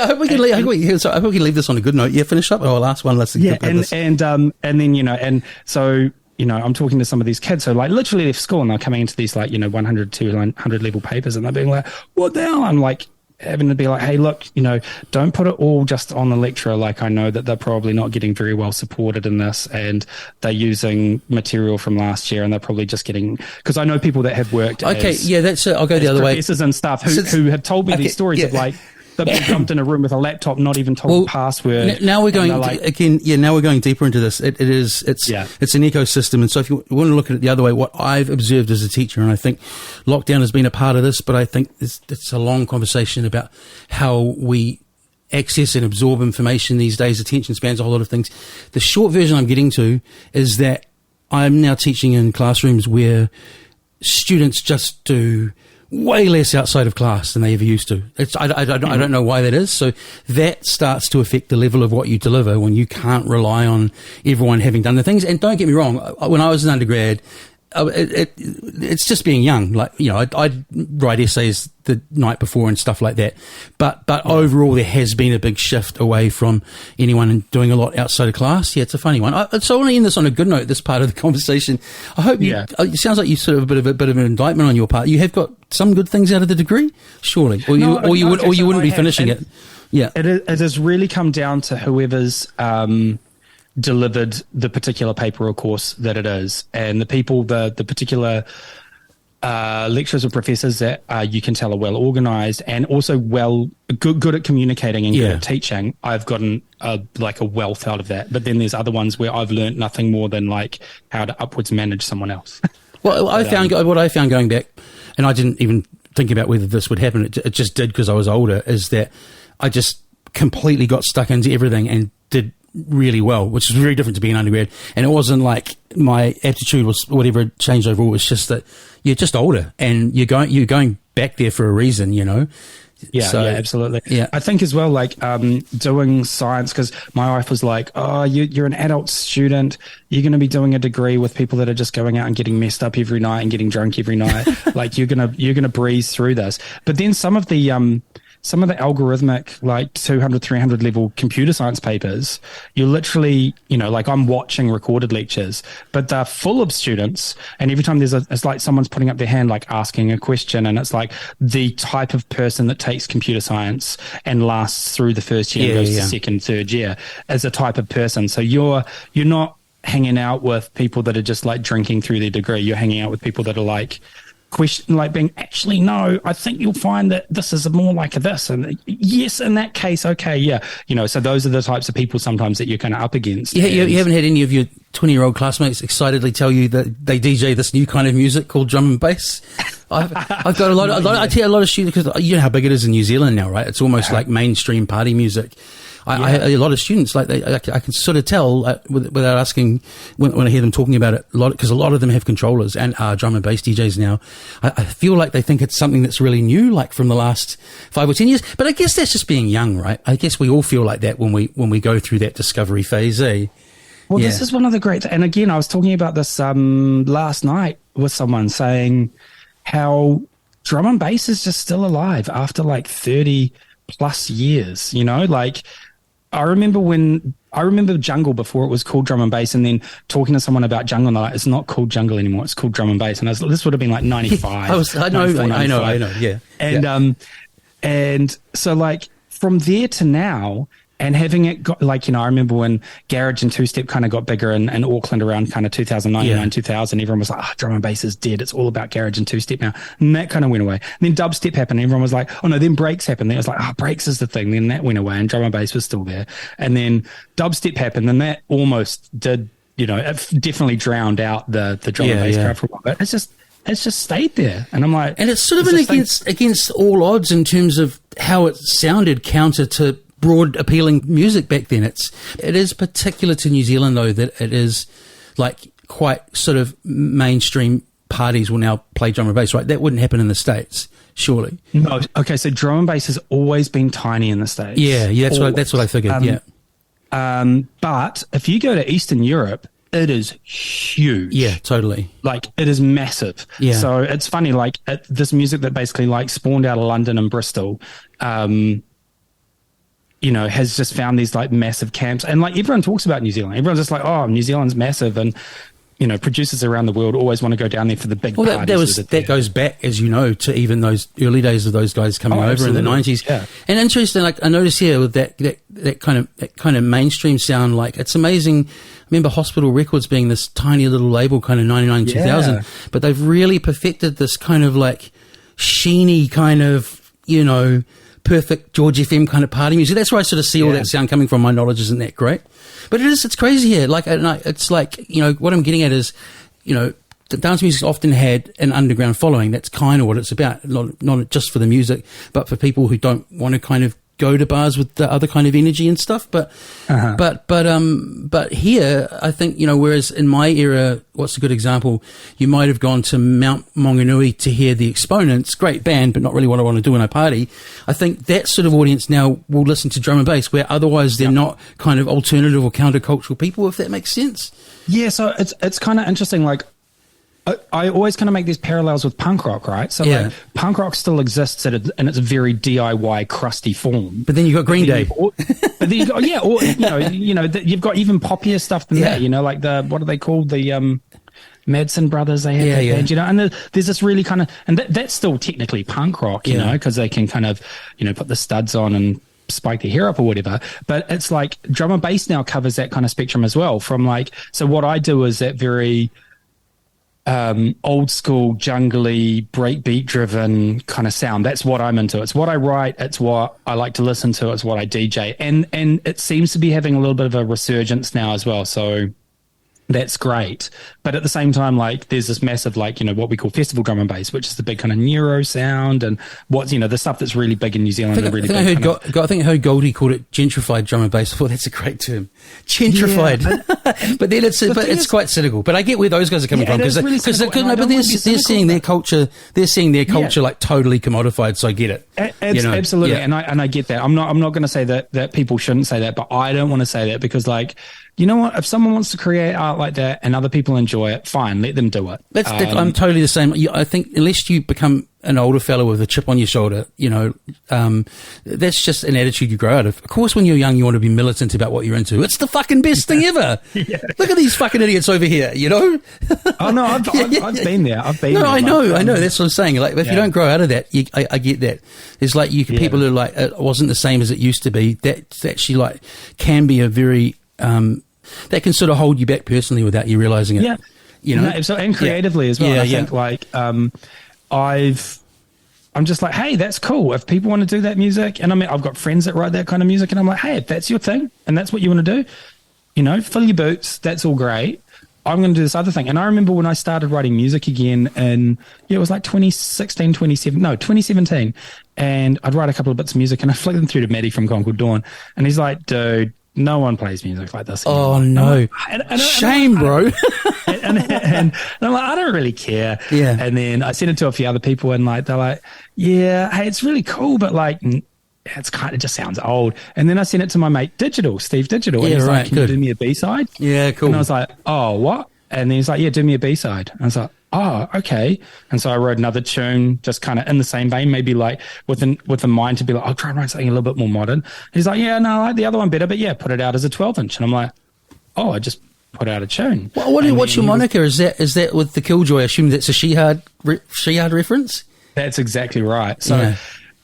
hope we can leave this on a good note. Yeah, finish up. Oh, last one. Let's and then, you know, and so, you know, I'm talking to some of these kids who like literally left school and they're coming into these like, you know, 100, 200 level papers, and they're being like, what the hell? I'm like, having to be like, hey, look, you know, don't put it all just on the lecturer. Like, I know that they're probably not getting very well supported in this, and they're using material from last year, and they're probably just getting, because I know people that have worked that's it. I'll go the other way. Professors and stuff who have told me these stories of like, they've been dumped in a room with a laptop, not even told the password. Now we're going now we're going deeper into this. It's an ecosystem, and so if you want to look at it the other way, what I've observed as a teacher, and I think lockdown has been a part of this, but I think it's a long conversation about how we access and absorb information these days. Attention spans, a whole lot of things. The short version I'm getting to is that I'm now teaching in classrooms where students just do way less outside of class than they ever used to. I don't know why that is. So that starts to affect the level of what you deliver when you can't rely on everyone having done the things. And don't get me wrong, when I was an undergrad, it's just being young. Like, you know, I'd write essays the night before and stuff like that. But overall, there has been a big shift away from anyone doing a lot outside of class. Yeah, it's a funny one. So I want to end this on a good note, this part of the conversation. I hope it sounds like you sort of a bit of an indictment on your part. You have got some good things out of the degree, surely, or you wouldn't be finishing it. Yeah, it has really come down to whoever's delivered the particular paper or course that it is, and the people, the particular lecturers or professors that you can tell are well organized and also good at communicating and good at teaching. I've gotten a wealth out of that. But then there's other ones where I've learned nothing more than like how to upwards manage someone else. Well, what I found going back, and I didn't even think about whether this would happen. It just did because I was older. Is that I just completely got stuck into everything and did really well, which is very different to being an undergrad. And it wasn't like my aptitude was whatever changed overall. It's just that you're just older and you're going back there for a reason, you know. Yeah, absolutely. Yeah, I think as well, like doing science, because my wife was like, "Oh, you're an adult student. You're going to be doing a degree with people that are just going out and getting messed up every night and getting drunk every night. Like you're gonna breeze through this." But then some of the algorithmic, like 200, 300 level computer science papers, you're literally, you know, like I'm watching recorded lectures, but they're full of students. And every time it's like someone's putting up their hand, like asking a question. And it's like the type of person that takes computer science and lasts through the first year and goes to second, third year as a type of person. So you're not hanging out with people that are just like drinking through their degree. You're hanging out with people that are like, actually, no, I think you'll find that this is more like this, and yes, in that case, okay, yeah, you know. So those are the types of people sometimes that you're kind of up against. Yeah, you haven't had any of your 20-year-old classmates excitedly tell you that they DJ this new kind of music called drum and bass. I've got a lot. I tell a lot of students, because you know how big it is in New Zealand now, right? It's almost like mainstream party music. I a lot of students, like I can sort of tell without asking when I hear them talking about it, because a lot of them have controllers and are drum and bass DJs now. I feel like they think it's something that's really new, like from the last 5 or 10 years. But I guess that's just being young, right? I guess we all feel like that when we go through that discovery phase, eh? Well, this is one of the great, and again, I was talking about this last night with someone saying how drum and bass is just still alive after like 30 plus years, you know, like. I remember jungle before it was called drum and bass, and then talking to someone about jungle, and they're like, it's not called jungle anymore, it's called drum and bass. And this would have been like 95. I know, yeah. And so like from there to now, and having it got, like, you know, I remember when garage and two-step kind of got bigger in Auckland around kind of 2009, 2000, everyone was like, drum and bass is dead. It's all about garage and two-step now. And that kind of went away. And then dubstep happened. And everyone was like, oh no, then breaks happened. Then it was like, breaks is the thing. Then that went away and drum and bass was still there. And then dubstep happened. And that almost did, you know, it definitely drowned out the drum and bass crowd for a while. But it's just stayed there. And I'm like, and it's sort of against all odds in terms of how it sounded counter to broad appealing music back then. It is particular to New Zealand though, that it is like quite sort of mainstream parties will now play drum and bass, right? That wouldn't happen in the States, surely. No. Okay, so drum and bass has always been tiny in the States. Yeah, that's what I figured. But if you go to Eastern Europe, it is huge. Yeah, totally. Like, it is massive. Yeah. So it's funny, like this music that basically like spawned out of London and Bristol, you know, has just found these like massive camps. And like everyone talks about New Zealand. Everyone's just like, oh, New Zealand's massive. And, you know, producers around the world always want to go down there for the big parties. That goes back, as you know, to even those early days of those guys coming over in the 90s. Yeah. And interesting, like I notice here with that kind of mainstream sound, like it's amazing. I remember Hospital Records being this tiny little label, kind of 99, 2000, but they've really perfected this kind of like sheeny kind of, you know, perfect George FM kind of party music. That's where I sort of see all that sound coming from. My knowledge isn't that great, but it's crazy here. Like, it's like, you know, what I'm getting at is, you know, dance music's often had an underground following. That's kind of what it's about. Not just for the music, but for people who don't want to kind of go to bars with the other kind of energy and stuff. But here, I think, you know, whereas in my era, what's a good example? You might have gone to Mount Maunganui to hear the Exponents, great band, but not really what I want to do when I party. I think that sort of audience now will listen to drum and bass, where otherwise they're not kind of alternative or countercultural people, if that makes sense. Yeah. So it's kind of interesting. Like, I always kind of make these parallels with punk rock, right? So like punk rock still exists in its very DIY crusty form. But then you've got Green Day. But then you've got, or you've got even poppier stuff than that, like what are they called? The Madsen Brothers, they have that band, and there's this really kind of, and that's still technically punk rock, you know, because they can kind of, put the studs on and spike their hair up or whatever. But it's like drum and bass now covers that kind of spectrum as well. From like, so what I do is that very old school, jungly, breakbeat driven kind of sound. That's what I'm into. It's what I write. It's what I like to listen to. It's what I DJ. And it seems to be having a little bit of a resurgence now as well. So that's great. But at the same time, like there's this massive, like, what we call festival drum and bass, which is the big kind of neuro sound and what's, the stuff that's really big in New Zealand. I think I heard Goldie called it gentrified drum and bass. I thought that's a great term. Gentrified. Yeah, but then it's quite cynical. But I get where those guys are coming from because they're seeing their culture, like totally commodified. So I get it. Absolutely. Yeah. And I get that. I'm not going to say that people shouldn't say that, but I don't want to say that because like, you know what? If someone wants to create art like that and other people enjoy it, fine, let them do it. I'm totally the same. I think unless you become an older fellow with a chip on your shoulder, that's just an attitude you grow out of. Of course, when you're young, you want to be militant about what you're into. It's the fucking best thing ever. Look at these fucking idiots over here, Oh, no, I've been there. I know. That's what I'm saying. Like, if you don't grow out of that, I get that. There's like, people who are like, it wasn't the same as it used to be. That actually like can be a very, that can sort of hold you back personally without you realizing it. Yeah. And creatively as well. I think like, I'm just like, hey, that's cool. If people want to do that music, and I mean, I've got friends that write that kind of music, and I'm like, hey, if that's your thing and that's what you want to do, fill your boots. That's all great. I'm going to do this other thing. And I remember when I started writing music again in, it was like 2017. And I'd write a couple of bits of music and I flick them through to Maddie from Concord Dawn. And he's like, dude, no one plays music like this anymore. Oh, no. Shame, bro. And I'm like, I don't really care. Yeah. And then I sent it to a few other people and like, they're like, yeah, hey, it's really cool, but like, it's kind of just sounds old. And then I sent it to my mate Steve Digital. And he's like, can you do me a B-side? Yeah, cool. And I was like, oh, what? And then he's like, yeah, do me a B-side. And I was like, oh, okay. And so I wrote another tune just kind of in the same vein, maybe like with a mind to be like, I'll try and write something a little bit more modern. And he's like, yeah, no, I like the other one better, but yeah, put it out as a 12-inch. And I'm like, oh, I just put out a tune. Well, what's your moniker? Is that with the Killjoy? I assume that's a Shihad reference? That's exactly right. So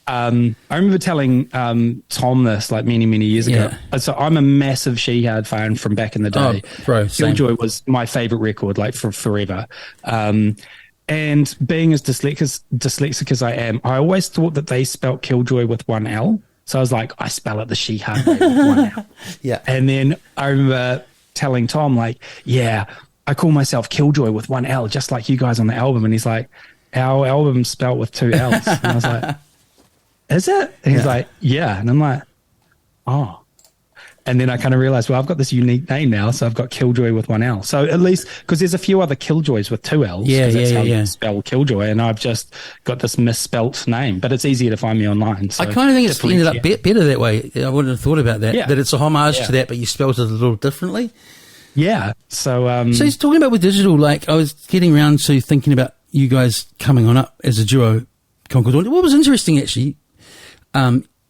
I remember telling Tom this like many, many years ago. So I'm a massive Shihad fan from back in the day. Oh, bro, Killjoy was my favorite record, like for forever. And being as dyslexic as I am, I always thought that they spelt Killjoy with one L. So I was like, I spell it the Shihad way with one L. Yeah. And then I remember telling Tom, like, yeah, I call myself Killjoy with one L, just like you guys on the album. And he's like, our album's spelt with two L's. And I was like, is it? And he's like, yeah. And I'm like, oh. And then I kind of realized, well, I've got this unique name now, so I've got Killjoy with one L. So at least, because there's a few other Killjoys with two L's. That's how you spell Killjoy, and I've just got this misspelt name, but it's easier to find me online. So I kind of think it's ended up better that way. I wouldn't have thought about that. Yeah. That it's a homage to that, but you spelled it a little differently. Yeah. So he's talking about with digital, like I was getting around to thinking about you guys coming on up as a duo, Concord Dawn. What was interesting actually,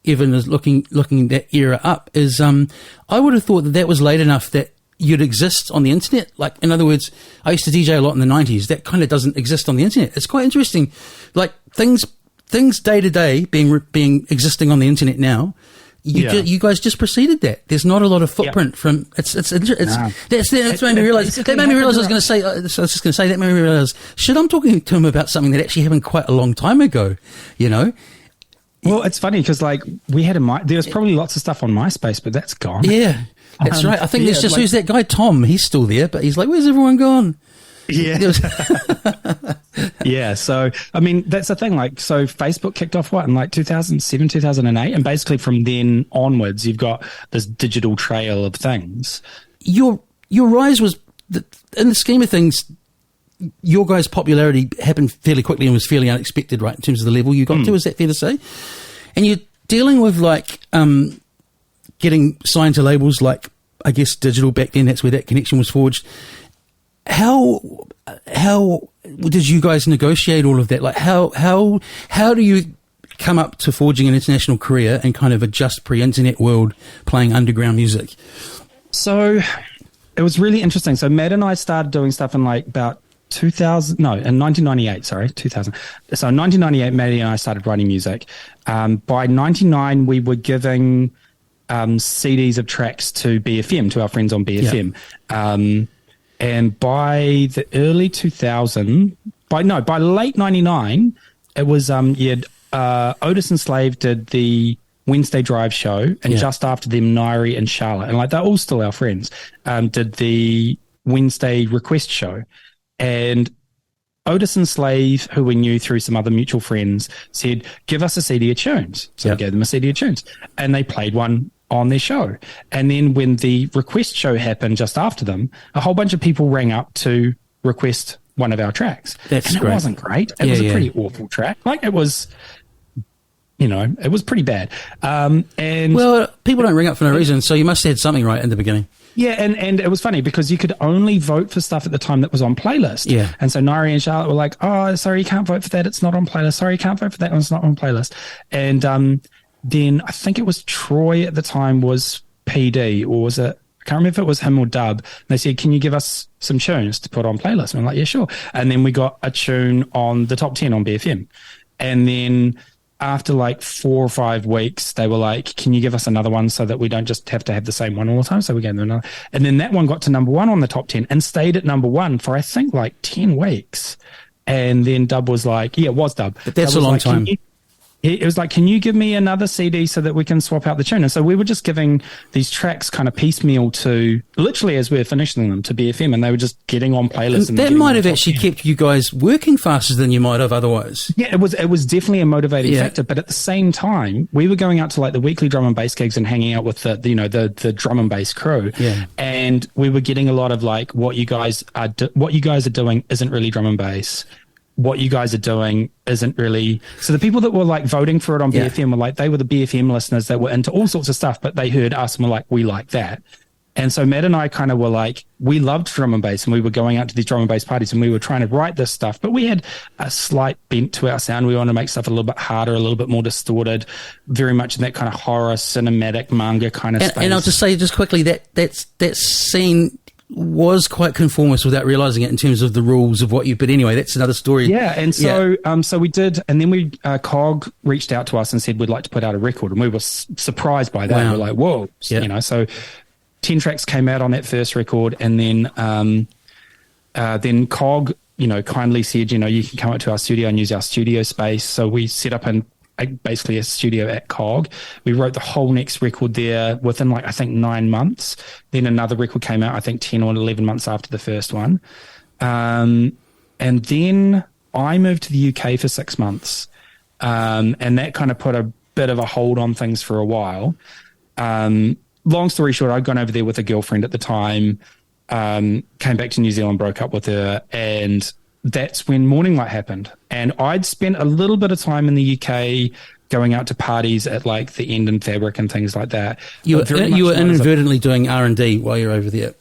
Evan is looking that era up is I would have thought that was late enough that you'd exist on the internet. Like, in other words, I used to DJ a lot in the 90s. That kind of doesn't exist on the internet. It's quite interesting. Like things day to day being existing on the internet now. You guys just preceded that. There's not a lot of footprint from that's made me realize. That made me realize I was going to say. I was just going to say that made me realize. Shit, I'm talking to him about something that actually happened quite a long time ago. You know. Well, it's funny because like we had there was probably lots of stuff on MySpace, but that's gone. Yeah, that's right. I think there's just who's that guy Tom? He's still there, but he's like, where's everyone gone? Yeah. Yeah. So, I mean, that's the thing. Like, so Facebook kicked off in like 2007, 2008. And basically from then onwards, you've got this digital trail of things. Your rise was, in the scheme of things, your guys' popularity happened fairly quickly and was fairly unexpected, right, in terms of the level you got to. Is that fair to say? And you're dealing with like getting signed to labels like, I guess, digital back then. That's where that connection was forged. how did you guys negotiate all of that? Like, how do you come up to forging an international career and kind of a just pre-internet world playing underground music? So it was really interesting. So Matt and I started doing stuff in like about 1998, sorry, 2000. So in 1998, Maddie and I started writing music. By 99, we were giving CDs of tracks to BFM, to our friends on BFM. Yeah. And by the early 2000, by late 99, it was, Otis and Slave did the Wednesday Drive show, and just after them, Nairi and Charlotte, and like they're all still our friends, did the Wednesday Request show. And Otis and Slave, who we knew through some other mutual friends, said, give us a CD of tunes. So we gave them a CD of tunes, and they played one on their show. And then when the Request show happened just after them, a whole bunch of people rang up to request one of our tracks. That's and great. It wasn't great. It was a pretty awful track. Like it was, it was pretty bad. And well, people don't ring up for no reason, so you must have had something right in the beginning. Yeah, and it was funny because you could only vote for stuff at the time that was on playlist. Yeah. And so Nairi and Charlotte were like, oh, sorry, you can't vote for that. It's not on playlist. Sorry, you can't vote for that one. It's not on playlist. And then I think it was Troy at the time was PD, or was it, I can't remember if it was him or Dub. And they said, can you give us some tunes to put on playlist? And I'm like, yeah, sure. And then we got a tune on the top 10 on BFM. And then after like 4 or 5 weeks, they were like, can you give us another one so that we don't just have to have the same one all the time? So we gave them another. And then that one got to number 1 on the top 10 and stayed at number 1 for, I think, like 10 weeks. And then Dub was like, yeah, it was Dub. But that's a long time. It was like, can you give me another CD so that we can swap out the tune? And so we were just giving these tracks kind of piecemeal to, literally as we were finishing them, to BFM, and they were just getting on playlists. And that might have actually kept you guys working faster than you might have otherwise. Yeah, it was definitely a motivating factor. But at the same time, we were going out to like the weekly drum and bass gigs and hanging out with the drum and bass crew. Yeah. And we were getting a lot of like, what you guys are doing isn't really drum and bass. What you guys are doing isn't really. So the people that were like voting for it on BFM were like, they were the BFM listeners that were into all sorts of stuff, but they heard us and were like, we like that. And so Matt and I kind of were like, we loved drum and bass, and we were going out to these drum and bass parties, and we were trying to write this stuff, but we had a slight bent to our sound. We wanted to make stuff a little bit harder, a little bit more distorted, very much in that kind of horror, cinematic, manga kind of space. And I'll just say just quickly that scene was quite conformist without realizing it in terms of the rules of what you, but anyway, that's another story. Yeah. And so, so we did, and then COG reached out to us and said, we'd like to put out a record. And we were surprised by that. Wow. We're like, whoa, so 10 tracks came out on that first record. And then COG, kindly said, you can come up to our studio and use our studio space. So we set up basically a studio at COG. We wrote the whole next record there within I think 9 months. Then another record came out, I think 10 or 11 months after the first one. And then I moved to the UK for 6 months. And that kind of put a bit of a hold on things for a while. Long story short, I'd gone over there with a girlfriend at the time, came back to New Zealand, broke up with her, and that's when Morning Light happened. And I'd spent a little bit of time in the UK going out to parties at like the End and Fabric and things like that. You were inadvertently doing R&D while you're over there.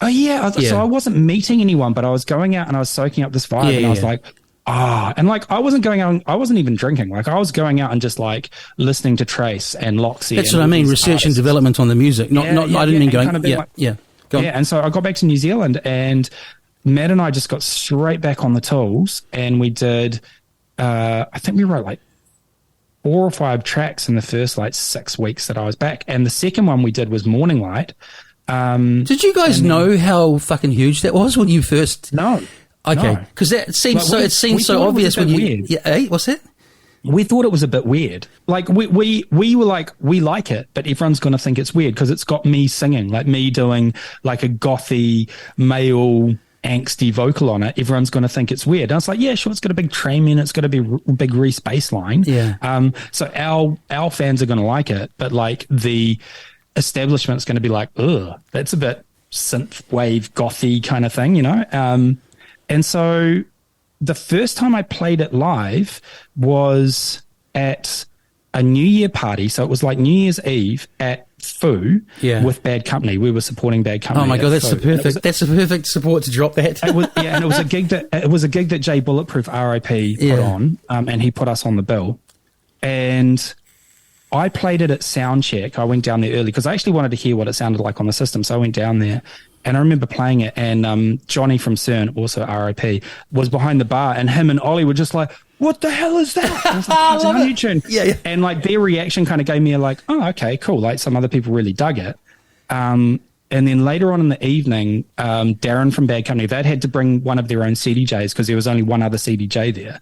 Oh, yeah. So I wasn't meeting anyone, but I was going out and I was soaking up this vibe, and I was like, and like I wasn't going out, I wasn't even drinking. Like I was going out and just like listening to Trace and Loxy. That's what I mean, research and development on the music. I didn't mean going, Go on. And so I got back to New Zealand, and Matt and I just got straight back on the tools, and we did, I think we wrote like 4 or 5 tracks in the first like 6 weeks that I was back. And the second one we did was Morning Light. Did you guys know how fucking huge that was when you first? No. Okay. Because that seems it seems so obvious when you. Weird. Yeah, what's that? We thought it was a bit weird. Like we were like, we like it, but everyone's going to think it's weird because it's got me singing, like me doing like a gothy male angsty vocal on it. Everyone's going to think it's weird. And I was like, yeah, sure, it's got a big train in, it's got a big Reese bass line. Yeah. So our fans are going to like it, but like the establishment's going to be like, ugh, that's a bit synth wave gothy kind of thing, and so the first time I played it live was at a New Year party. So it was like New Year's Eve at Foo with Bad Company. We were supporting Bad Company. Oh my God, that's the perfect support to drop that. And it was a gig that Jay Bulletproof RIP put on, and he put us on the bill. And I played it at Soundcheck. I went down there early because I actually wanted to hear what it sounded like on the system. So I went down there. And I remember playing it, and Johnny from CERN, also RIP, was behind the bar, and him and Ollie were just like, "What the hell is that?" And I was like, "It's a new tune." Yeah. And like their reaction kind of gave me a like, "Oh, okay, cool." Like some other people really dug it. And then later on in the evening, Darren from Bad Company, they'd had to bring one of their own CDJs because there was only one other CDJ there.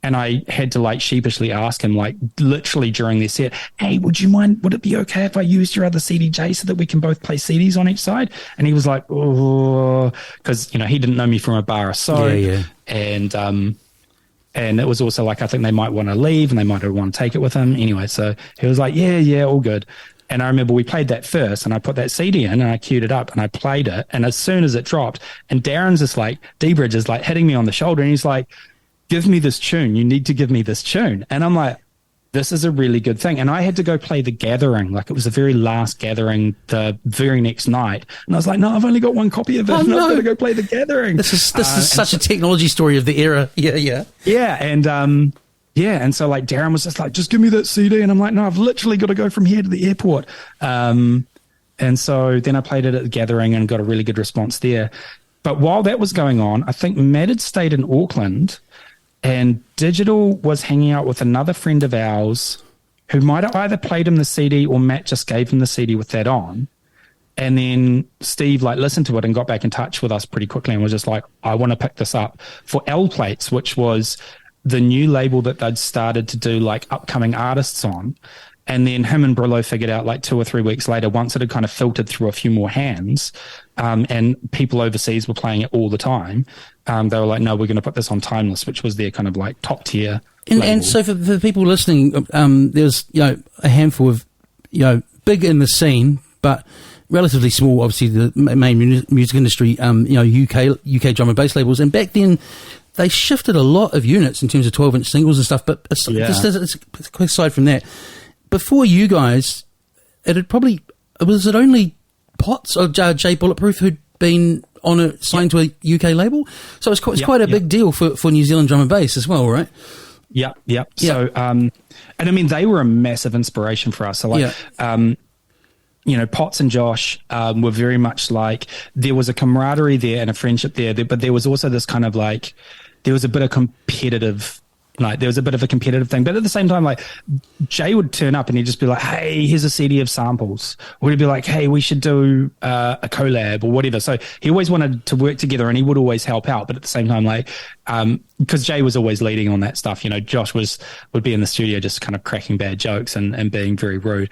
And I had to like sheepishly ask him, like literally during their set, "Hey, would it be okay if I used your other CDJ so that we can both play CDs on each side?" And he was like, "Oh," because, you know, he didn't know me from a bar of soap. And it was also like, I think they might want to leave and they might want to take it with him. Anyway, so he was like, yeah, all good. And I remember we played that first, and I put that CD in and I queued it up and I played it. And as soon as it dropped, and Darren's just like, D-Bridge is like hitting me on the shoulder, and he's like, "Give me this tune. You need to give me this tune." And I'm like, this is a really good thing. And I had to go play The Gathering. Like, it was the very last Gathering the very next night. And I was like, no, I've only got one copy of it. And I've got to go play The Gathering. This is such a technology story of the era. Yeah. Yeah. And so like Darren was just like, "Just give me that CD." And I'm like, "No, I've literally got to go from here to the airport." And so then I played it at The Gathering and got a really good response there. But while that was going on, I think Matt had stayed in Auckland, and Digital was hanging out with another friend of ours who might have either played him the CD or Matt just gave him the CD with that on. And then Steve like listened to it and got back in touch with us pretty quickly and was just like, "I want to pick this up for L Plates," which was the new label that they'd started to do like upcoming artists on. And then him and Brillo figured out like 2 or 3 weeks later, once it had kind of filtered through a few more hands, and people overseas were playing it all the time, they were like, "No, we're going to put this on Timeless," which was their kind of like top tier. And so for the people listening, there's, you know, a handful of, you know, big in the scene, but relatively small, obviously the main music industry, you know, UK drum and bass labels. And back then, they shifted a lot of units in terms of 12-inch singles and stuff. But it's a quick aside from that, before you guys, was it only Potts or Jay Bulletproof who'd been signed to a UK label? So it's quite a big deal for New Zealand drum and bass as well, right? Yeah. So, and I mean, they were a massive inspiration for us. So like, you know, Potts and Josh were very much like, there was a camaraderie there and a friendship there, but there was also this kind of like, there was a bit of competitive, like there was a bit of a competitive thing. But at the same time, like Jay would turn up and he'd just be like, "Hey, here's a CD of samples." Or he'd be like, "Hey, we should do a collab," or whatever. So he always wanted to work together and he would always help out. But at the same time, like, because Jay was always leading on that stuff, you know, Josh would be in the studio just kind of cracking bad jokes and being very rude.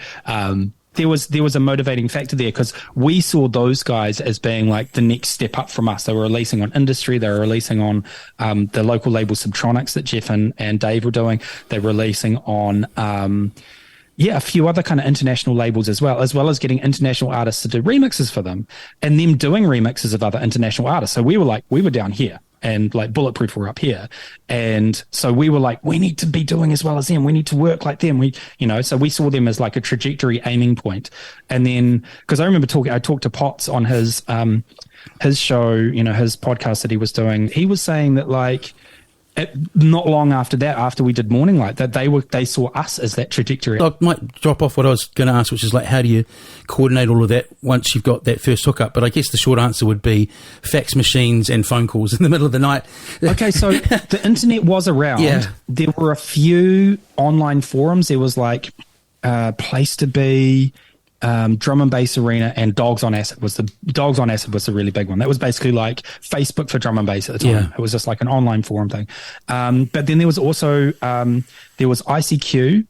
There was a motivating factor there because we saw those guys as being like the next step up from us. They were releasing on Industry. They were releasing on the local label Subtronics that Jeff and Dave were doing. They were releasing on a few other kind of international labels as well as getting international artists to do remixes for them and them doing remixes of other international artists. So we were down here. And like Bulletproof were up here. And so we were like, we need to be doing as well as them. We need to work like them. So we saw them as like a trajectory aiming point. And then, because I remember I talked to Potts on his show, you know, his podcast that he was doing. He was saying that like, not long after that, after we did Morning Light, that they saw us as that trajectory. I might drop off what I was going to ask, which is like, how do you coordinate all of that once you've got that first hookup? But I guess the short answer would be fax machines and phone calls in the middle of the night. Okay, so the internet was around. Yeah. There were a few online forums. There was like Place to Be, Drum and Bass Arena, and Dogs on Acid was the really big one. That was basically like Facebook for drum and bass at the time. Yeah. It was just like an online forum thing. But then there was also there was ICQ,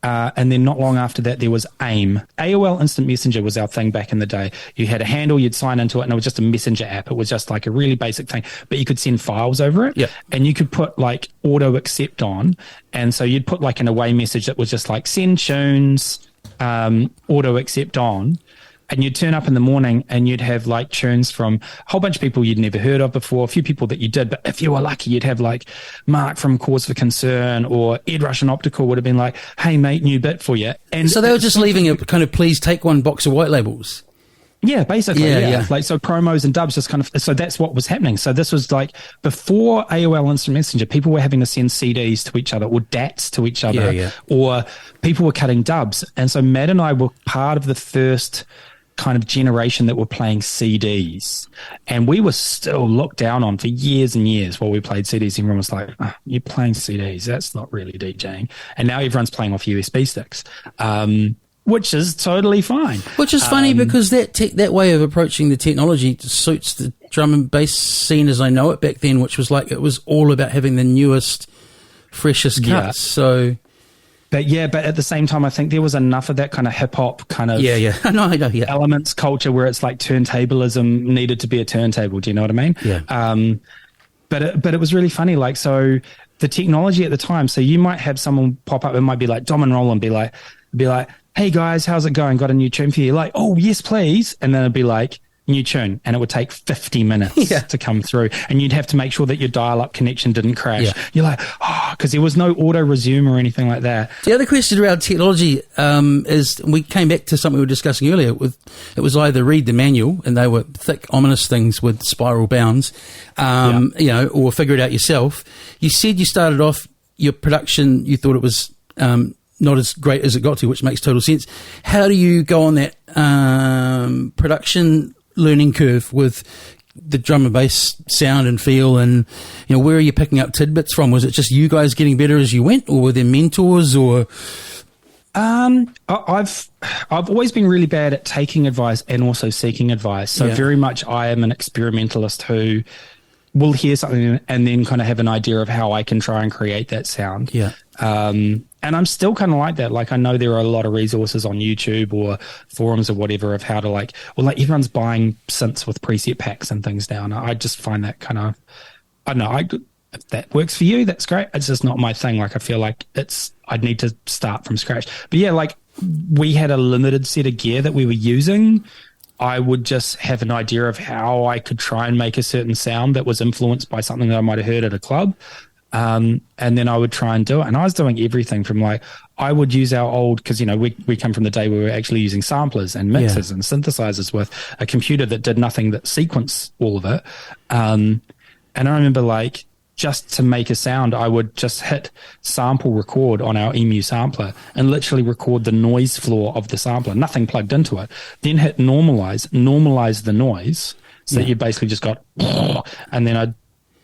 and then not long after that there was AIM. AOL Instant Messenger was our thing back in the day. You had a handle, you'd sign into it, and it was just a messenger app. It was just like a really basic thing, but you could send files over it. Yeah. And you could put like auto accept on, and so you'd put like an away message that was just like send tunes, auto accept on, And you'd turn up in the morning and you'd have like tunes from a whole bunch of people you'd never heard of before, a few people that you did, but if you were lucky, you'd have like Mark from Cause for Concern, or Ed Russian Optical would have been like, hey mate, new bit for you. And So they were just leaving a kind of please take one box of white labels. yeah, basically, Yeah, yeah. yeah. Like, so promos and dubs just kind of, so that's what was happening. So this was like before AOL Instant Messenger, people were having to send CDs to each other or DATs to each other, Yeah, yeah. or people were cutting dubs. And so Matt and I were part of the first kind of generation that were playing CDs, and we were still looked down on for years and years while we played CDs. Everyone was like, oh, you're playing CDs, that's not really DJing. And now everyone's playing off USB sticks, which is totally fine. Which is funny because that way of approaching the technology suits the drum and bass scene as I know it back then, which was like, it was all about having the newest, freshest cuts. Yeah. So But at the same time, I think there was enough of that kind of hip hop kind of yeah. I know, yeah. elements culture where it's like turntablism needed to be a turntable. Do you know what I mean? Yeah. But it was really funny. Like, so the technology at the time, so you might have someone pop up, it might be like Dom and Roland be like, hey guys, how's it going? Got a new tune for you? Like, oh yes, please. And then it'd be like, new tune, and it would take 50 minutes to come through, and you'd have to make sure that your dial-up connection didn't crash. Yeah. You're like, because there was no auto resume or anything like that. The other question around technology is, we came back to something we were discussing earlier. It was either read the manual, and they were thick, ominous things with spiral bounds, or figure it out yourself. You said you started off your production, you thought it was not as great as it got to, which makes total sense. How do you go on that production learning curve with the drum and bass sound and feel, and where are you picking up tidbits from? Was it just you guys getting better as you went, or were there mentors? Or I've always been really bad at taking advice and also seeking advice. So very much I am an experimentalist who will hear something and then kind of have an idea of how I can try and create that sound. And I'm still kind of like that. Like, I know there are a lot of resources on YouTube or forums or whatever of how to like everyone's buying synths with preset packs and things now. And I just find that kind of, I don't know, if that works for you, that's great. It's just not my thing. Like, I feel like I'd need to start from scratch. But yeah, like, we had a limited set of gear that we were using. I would just have an idea of how I could try and make a certain sound that was influenced by something that I might have heard at a club. And then I would try and do it. And I was doing everything from like, I would use our old, because, we come from the day where we were actually using samplers and mixers and synthesizers with a computer that did nothing that sequenced all of it. And I remember, like, just to make a sound, I would just hit sample record on our EMU sampler and literally record the noise floor of the sampler, nothing plugged into it. Then hit normalize the noise. So that you basically just got, and then I'd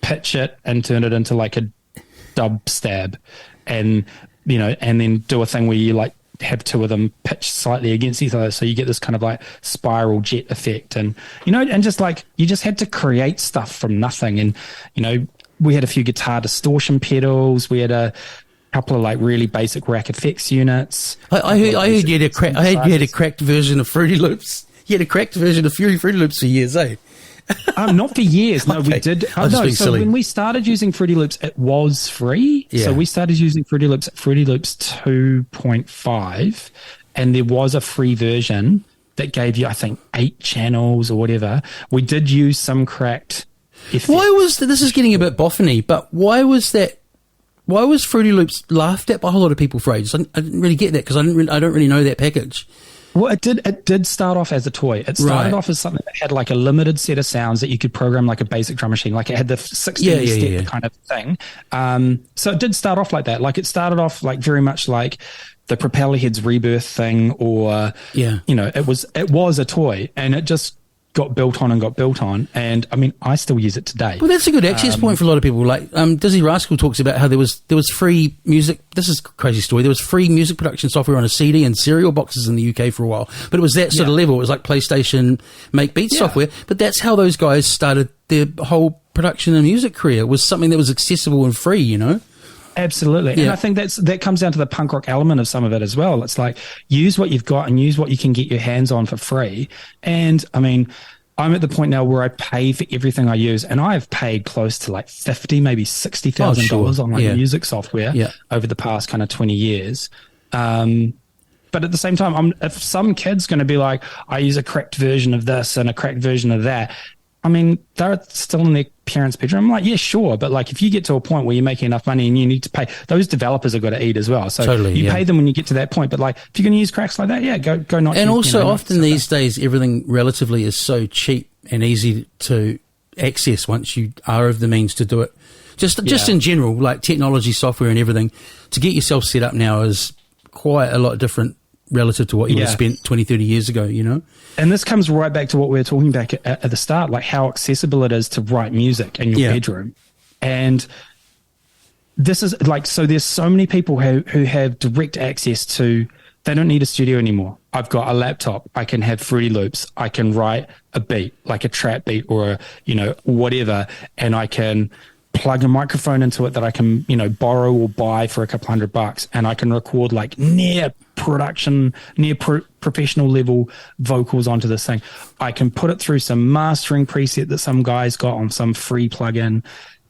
pitch it and turn it into like a dub stab, and and then do a thing where you like have two of them pitched slightly against each other, so you get this kind of like spiral jet effect, and and just like you just had to create stuff from nothing. And we had a few guitar distortion pedals, we had a couple of like really basic rack effects units. I heard you had a cracked version of Fruity Loops. You had a cracked version of Fruity Loops for years, eh? Not for years. No, we did. So silly. When we started using Fruity Loops, it was free. Yeah. So we started using Fruity Loops at Fruity Loops 2.5, and there was a free version that gave you, I think, 8 channels or whatever. We did use some cracked effects. Why was this is getting a bit boffiny, but why was that? Why was Fruity Loops laughed at by a whole lot of people for ages? I didn't really get that because I don't really know that package. Well, it did start off as a toy. It started off as something that had like a limited set of sounds that you could program like a basic drum machine. Like, it had the 16-step kind of thing. So it did start off like that. Like, it started off like very much like the Propeller Heads Rebirth thing, or it was a toy, and it just got built on. And I mean, I still use it today. Well, that's a good access point for a lot of people. Like, Dizzy Rascal talks about how there was free music. This is a crazy story. There was free music production software on a CD and cereal boxes in the UK for a while, but it was that sort of level. It was like PlayStation Make Beats software, but that's how those guys started their whole production and music career. Was something that was accessible and free, Absolutely. And I think that comes down to the punk rock element of some of it as well. It's like, use what you've got and use what you can get your hands on for free. And I mean, I'm at the point now where I pay for everything I use, and I've paid close to like $50,000, maybe $60,000 on like music software over the past kind of 20 years. but at the same time, if some kid's going to be like, I use a cracked version of this and a cracked version of that, I mean, they're still in their parents' bedroom. I'm like, yeah, sure. But like, if you get to a point where you're making enough money and you need to pay, those developers have got to eat as well. So Totally, you yeah. pay them when you get to that point. But like, if you're going to use cracks like that, yeah, go not. And you also, know, often these days, everything relatively is so cheap and easy to access once you are of the means to do it. Just in general, like technology, software and everything, to get yourself set up now is quite a lot different relative to what you would have spent 20, 30 years ago, you know? And this comes right back to what we were talking back at the start, like how accessible it is to write music in your bedroom. And this is like, so there's so many people who have direct access to, they don't need a studio anymore. I've got a laptop. I can have Fruity Loops. I can write a beat, like a trap beat or a, you know, whatever. And I can plug a microphone into it that I can, you know, borrow or buy for a couple $100, and I can record like near professional level vocals onto this thing. I can put it through some mastering preset that some guys got on some free plugin.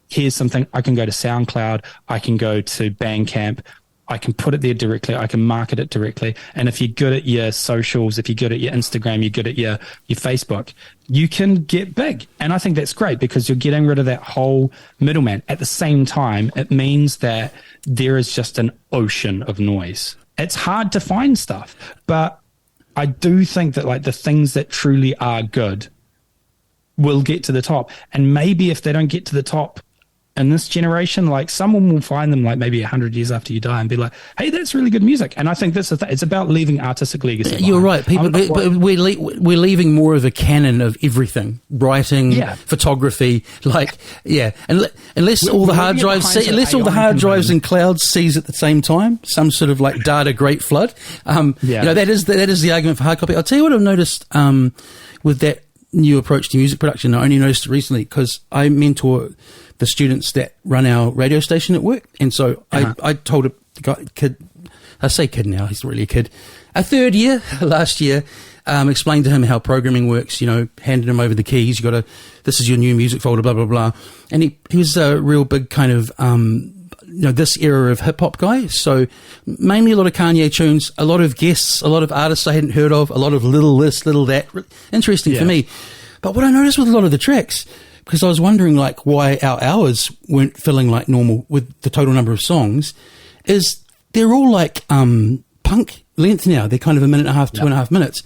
Here's something. I can go to SoundCloud. I can go to Bandcamp. I can put it there directly. I can market it directly. And if you're good at your socials, if you're good at your Instagram, you're good at your Facebook, you can get big. And I think that's great because you're getting rid of that whole middleman. At the same time, it means that there is just an ocean of noise. It's hard to find stuff, but I do think that like the things that truly are good will get to the top. And maybe if they don't get to the top in this generation, like someone will find them like maybe 100 years after you die and be like, hey, that's really good music. And I think that's the thing. It's about leaving artistic legacy behind. You're right. People, but we're leaving more of a canon of everything: writing, photography, like unless all the hard drives and clouds seize at the same time, some sort of like data great flood. You know, that is the argument for hard copy. I'll tell you what I've noticed with that new approach to music production. I only noticed it recently because I mentor the students that run our radio station at work. And so I told a kid, I say kid now, he's really a kid, a third year, last year, explained to him how programming works, you know, handed him over the keys. This is your new music folder, blah, blah, blah. And he was a real big kind of, you know, this era of hip hop guy. So mainly a lot of Kanye tunes, a lot of guests, a lot of artists I hadn't heard of, a lot of little this, little that. Interesting for me. But what I noticed with a lot of the tracks, because I was wondering like why our hours weren't filling like normal with the total number of songs, is they're all like punk length now. They're kind of a minute and a half, 2.5 minutes.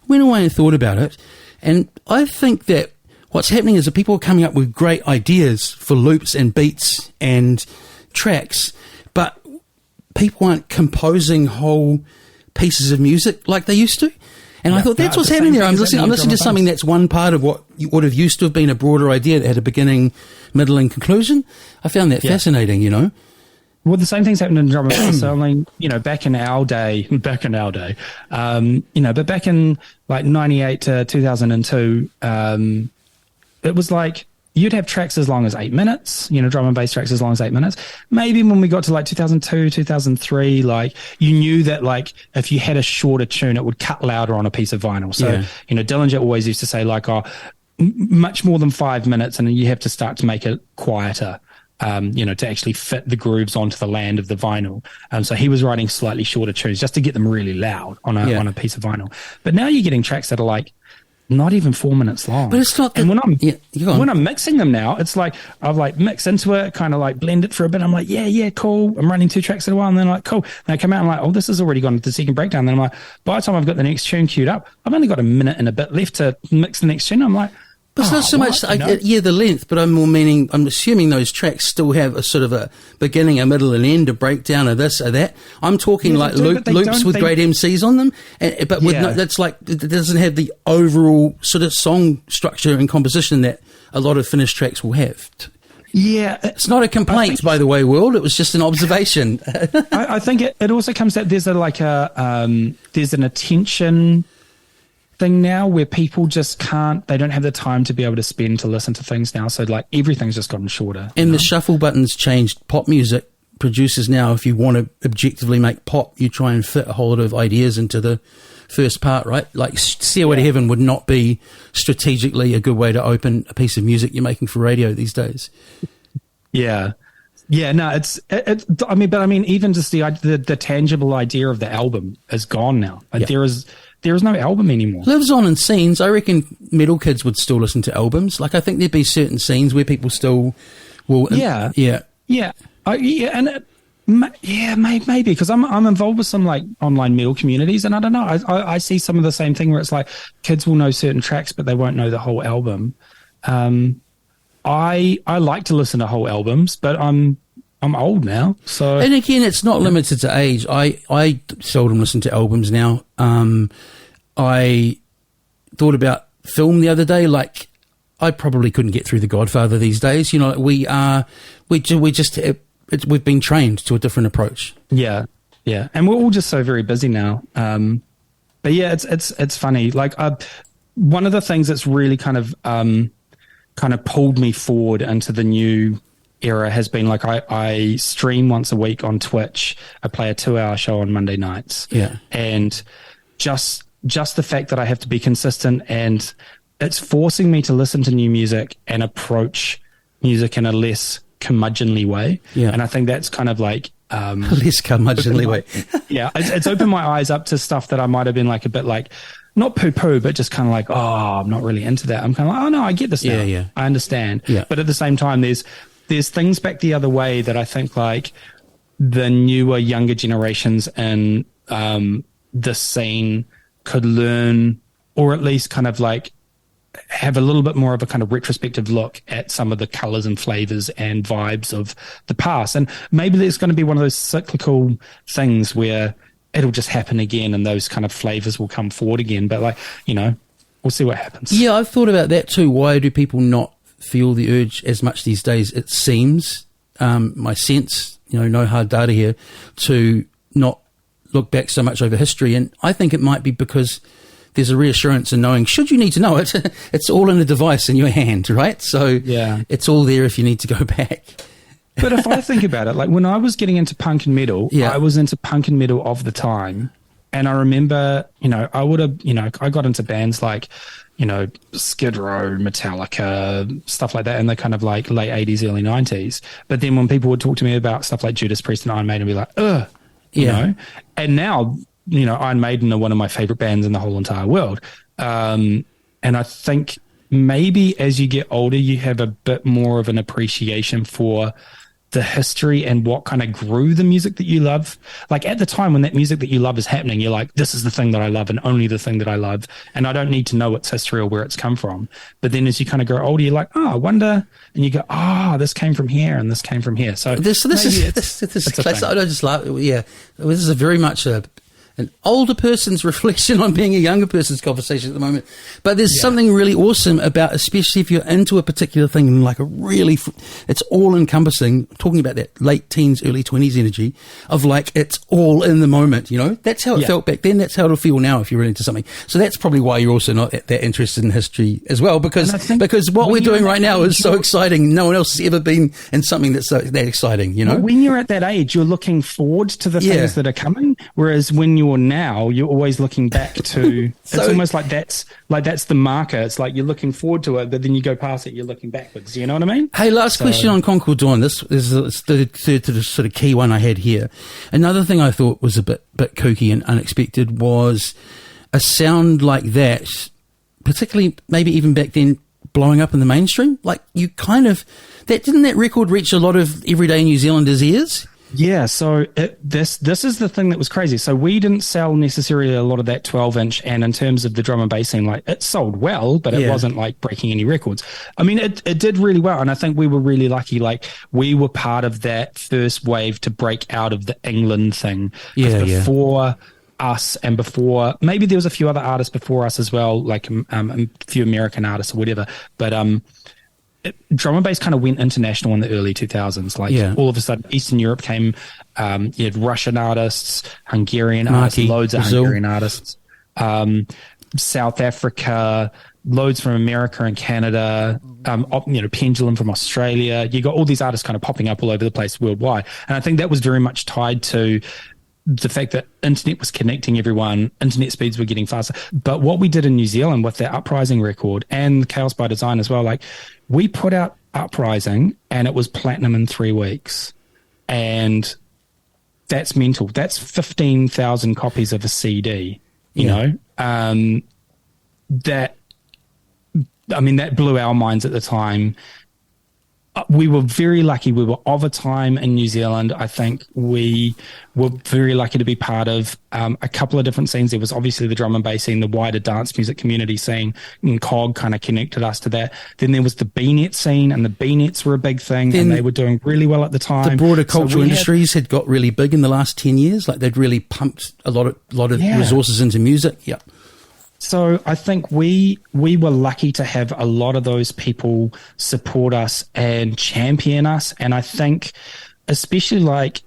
I went away and thought about it, and I think that what's happening is that people are coming up with great ideas for loops and beats and tracks, but people aren't composing whole pieces of music like they used to. And I thought that's what's happening there. I'm listening to something that's one part of what would have used to have been a broader idea that had a beginning, middle, and conclusion. I found that fascinating, you know. Well, the same thing's happened in drum and bass. So, I mean, you know, back in our day, you know, but back in like 98 to 2002, it was like you'd have tracks as long as 8 minutes, you know, drum and bass tracks as long as 8 minutes. Maybe when we got to like 2002, 2003, like you knew that like if you had a shorter tune, it would cut louder on a piece of vinyl. So, you know, Dillinger always used to say like, much more than 5 minutes, and you have to start to make it quieter, you know, to actually fit the grooves onto the land of the vinyl. So he was writing slightly shorter tunes just to get them really loud on a piece of vinyl. But now you're getting tracks that are like, not even 4 minutes long. But it's not. And when I'm mixing them now, it's like I've like mixed into it, kind of like blend it for a bit. I'm like, yeah, cool. I'm running 2 tracks in a while, and then I'm like, cool. And I come out, I'm like, oh, this has already gone to the second breakdown. Then I'm like, by the time I've got the next tune queued up, I've only got a minute and a bit left to mix the next tune. I'm like, but it's not so much, the length, but I'm assuming those tracks still have a sort of a beginning, a middle, and end, a breakdown of this or that. I'm talking like loops with great MCs on them, but that's like, it doesn't have the overall sort of song structure and composition that a lot of finished tracks will have. Yeah. It's not a complaint, by the way, World. It was just an observation. I think it also comes that there's there's an attention thing now where people just they don't have the time to be able to spend to listen to things now. So like everything's just gotten shorter. And the shuffle buttons changed. Pop music producers now, if you want to objectively make pop, you try and fit a whole lot of ideas into the first part, right? Like Stairway to Heaven would not be strategically a good way to open a piece of music you're making for radio these days. Yeah. Yeah, no, I mean, even just the tangible idea of the album is gone now. Like there is no album anymore. Lives on in scenes. I reckon metal kids would still listen to albums. Like I think there'd be certain scenes where people still will. Yeah. Maybe because I'm involved with some like online metal communities, and I don't know. I see some of the same thing where it's like kids will know certain tracks, but they won't know the whole album. I like to listen to whole albums, but I'm old now, so. And again, it's not limited to age. I seldom listen to albums now. I thought about film the other day. Like, I probably couldn't get through The Godfather these days. You know, we've been trained to a different approach. Yeah, and we're all just so very busy now. But yeah, it's funny. Like, one of the things that's really kind of pulled me forward into the new era has been like I stream once a week on Twitch. I play a 2-hour show on Monday nights. Yeah. And just the fact that I have to be consistent, and it's forcing me to listen to new music and approach music in a less curmudgeonly way. Yeah. And I think that's kind of like less curmudgeonly way. Yeah. It's opened my eyes up to stuff that I might have been like a bit like, not poo-poo, but just kind of like, oh, I'm not really into that. I'm kind of like, oh, no, I get this now. Yeah. I understand. Yeah. But at the same time, there's things back the other way that I think like the newer, younger generations in the scene could learn, or at least kind of like have a little bit more of a kind of retrospective look at some of the colors and flavors and vibes of the past. And maybe there's going to be one of those cyclical things where it'll just happen again and those kind of flavors will come forward again. But like, you know, we'll see what happens. Yeah, I've thought about that too. Why do people not feel the urge as much these days? It seems, my sense, you know, no hard data here, to not look back so much over history. And I think it might be because there's a reassurance in knowing, should you need to know it, it's all in a device in your hand, right? So yeah, it's all there if you need to go back. But if I think about it, like when I was getting into punk and metal, I was into punk and metal of the time. And I remember, you know, I got into bands like, you know, Skid Row, Metallica, stuff like that in the kind of like late 80s, early 90s. But then when people would talk to me about stuff like Judas Priest and Iron Maiden, I'd be like, ugh, you know. And now, you know, Iron Maiden are one of my favorite bands in the whole entire world. And I think maybe as you get older, you have a bit more of an appreciation for the history and what kind of grew the music that you love. Like at the time when that music that you love is happening, you're like, this is the thing that I love and only the thing that I love. And I don't need to know its history or where it's come from. But then as you kind of grow older, you're like, oh, I wonder. And you go, oh, this came from here and this came from here. So this is classic. I don't just laugh. Yeah. This is a very much an older person's reflection on being a younger person's conversation at the moment. But there's something really awesome about, especially if you're into a particular thing and like a really, it's all encompassing, talking about that late teens, early 20s energy of like, it's all in the moment, you know? That's how it felt back then. That's how it'll feel now if you're into something. So that's probably why you're also not that interested in history as well, because what we're doing right now is so exciting. No one else has ever been in something that's that exciting, you know? When you're at that age, you're looking forward to the things that are coming. Whereas when you're now, you're always looking back to it's almost like that's the marker. It's like you're looking forward to it, but then you go past it, you're looking backwards. You know what I mean? Hey, last question on Concord Dawn. This is the third sort of key one I had here. Another thing I thought was a bit kooky and unexpected was a sound like that, particularly maybe even back then, blowing up in the mainstream. Like you kind of didn't that record reach a lot of everyday New Zealanders' ears? Yeah, so this is the thing that was crazy. So we didn't sell necessarily a lot of that 12-inch, and in terms of the drum and bass scene, like it sold well, but it wasn't like breaking any records. I mean, it did really well, and I think we were really lucky. Like we were part of that first wave to break out of the England thing. Before us and before, maybe there was a few other artists before us as well, like a few American artists or whatever, but drum and bass kind of went international in the early 2000s. Like all of a sudden, Eastern Europe came. You had Russian artists, Hungarian artists, loads of Hungarian artists, South Africa, loads from America and Canada. Pendulum from Australia. You got all these artists kind of popping up all over the place worldwide, and I think that was very much tied to the fact that internet was connecting everyone, internet speeds were getting faster. But what we did in New Zealand with the Uprising record and Chaos by Design as well, like we put out Uprising and it was platinum in 3 weeks. and that's mental. That's 15,000 copies of a CD, you know, that blew our minds at the time. We were very lucky. We were of a time in New Zealand. I think we were very lucky to be part of a couple of different scenes. There was obviously the drum and bass scene, the wider dance music community scene, and COG kind of connected us to that. Then there was the B-Net scene, and the B-Nets were a big thing, and they were doing really well at the time. The broader cultural industries had got really big in the last 10 years. Like they'd really pumped a lot of resources into music. Yeah. So I think we were lucky to have a lot of those people support us and champion us. And I think especially like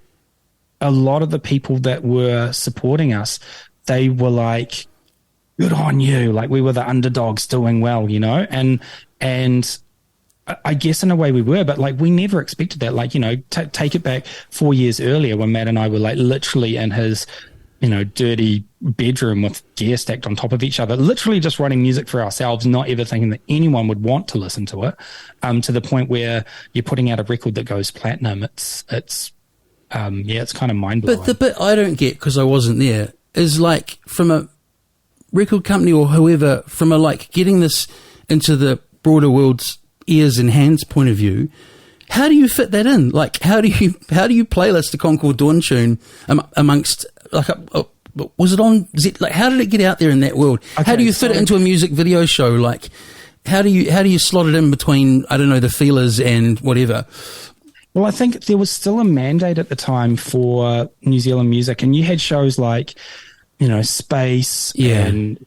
a lot of the people that were supporting us, they were like, good on you. Like we were the underdogs doing well, you know, and I guess in a way we were, but like we never expected that. Like, you know, take it back 4 years earlier when Matt and I were like literally in his, you know, dirty bedroom with gear stacked on top of each other, literally just writing music for ourselves, not ever thinking that anyone would want to listen to it, to the point where you're putting out a record that goes platinum. It's kind of mind blowing. But the bit I don't get, because I wasn't there, is like from a record company or whoever, from a like getting this into the broader world's ears and hands point of view, how do you fit that in? Like, how do you playlist a Concord Dawn tune amongst like was it on? Like, how did it get out there in that world? Okay, how do you fit it into a music video show? Like, how do you slot it in between, I don't know, the Feelers and whatever? Well, I think there was still a mandate at the time for New Zealand music, and you had shows like, you know, Space and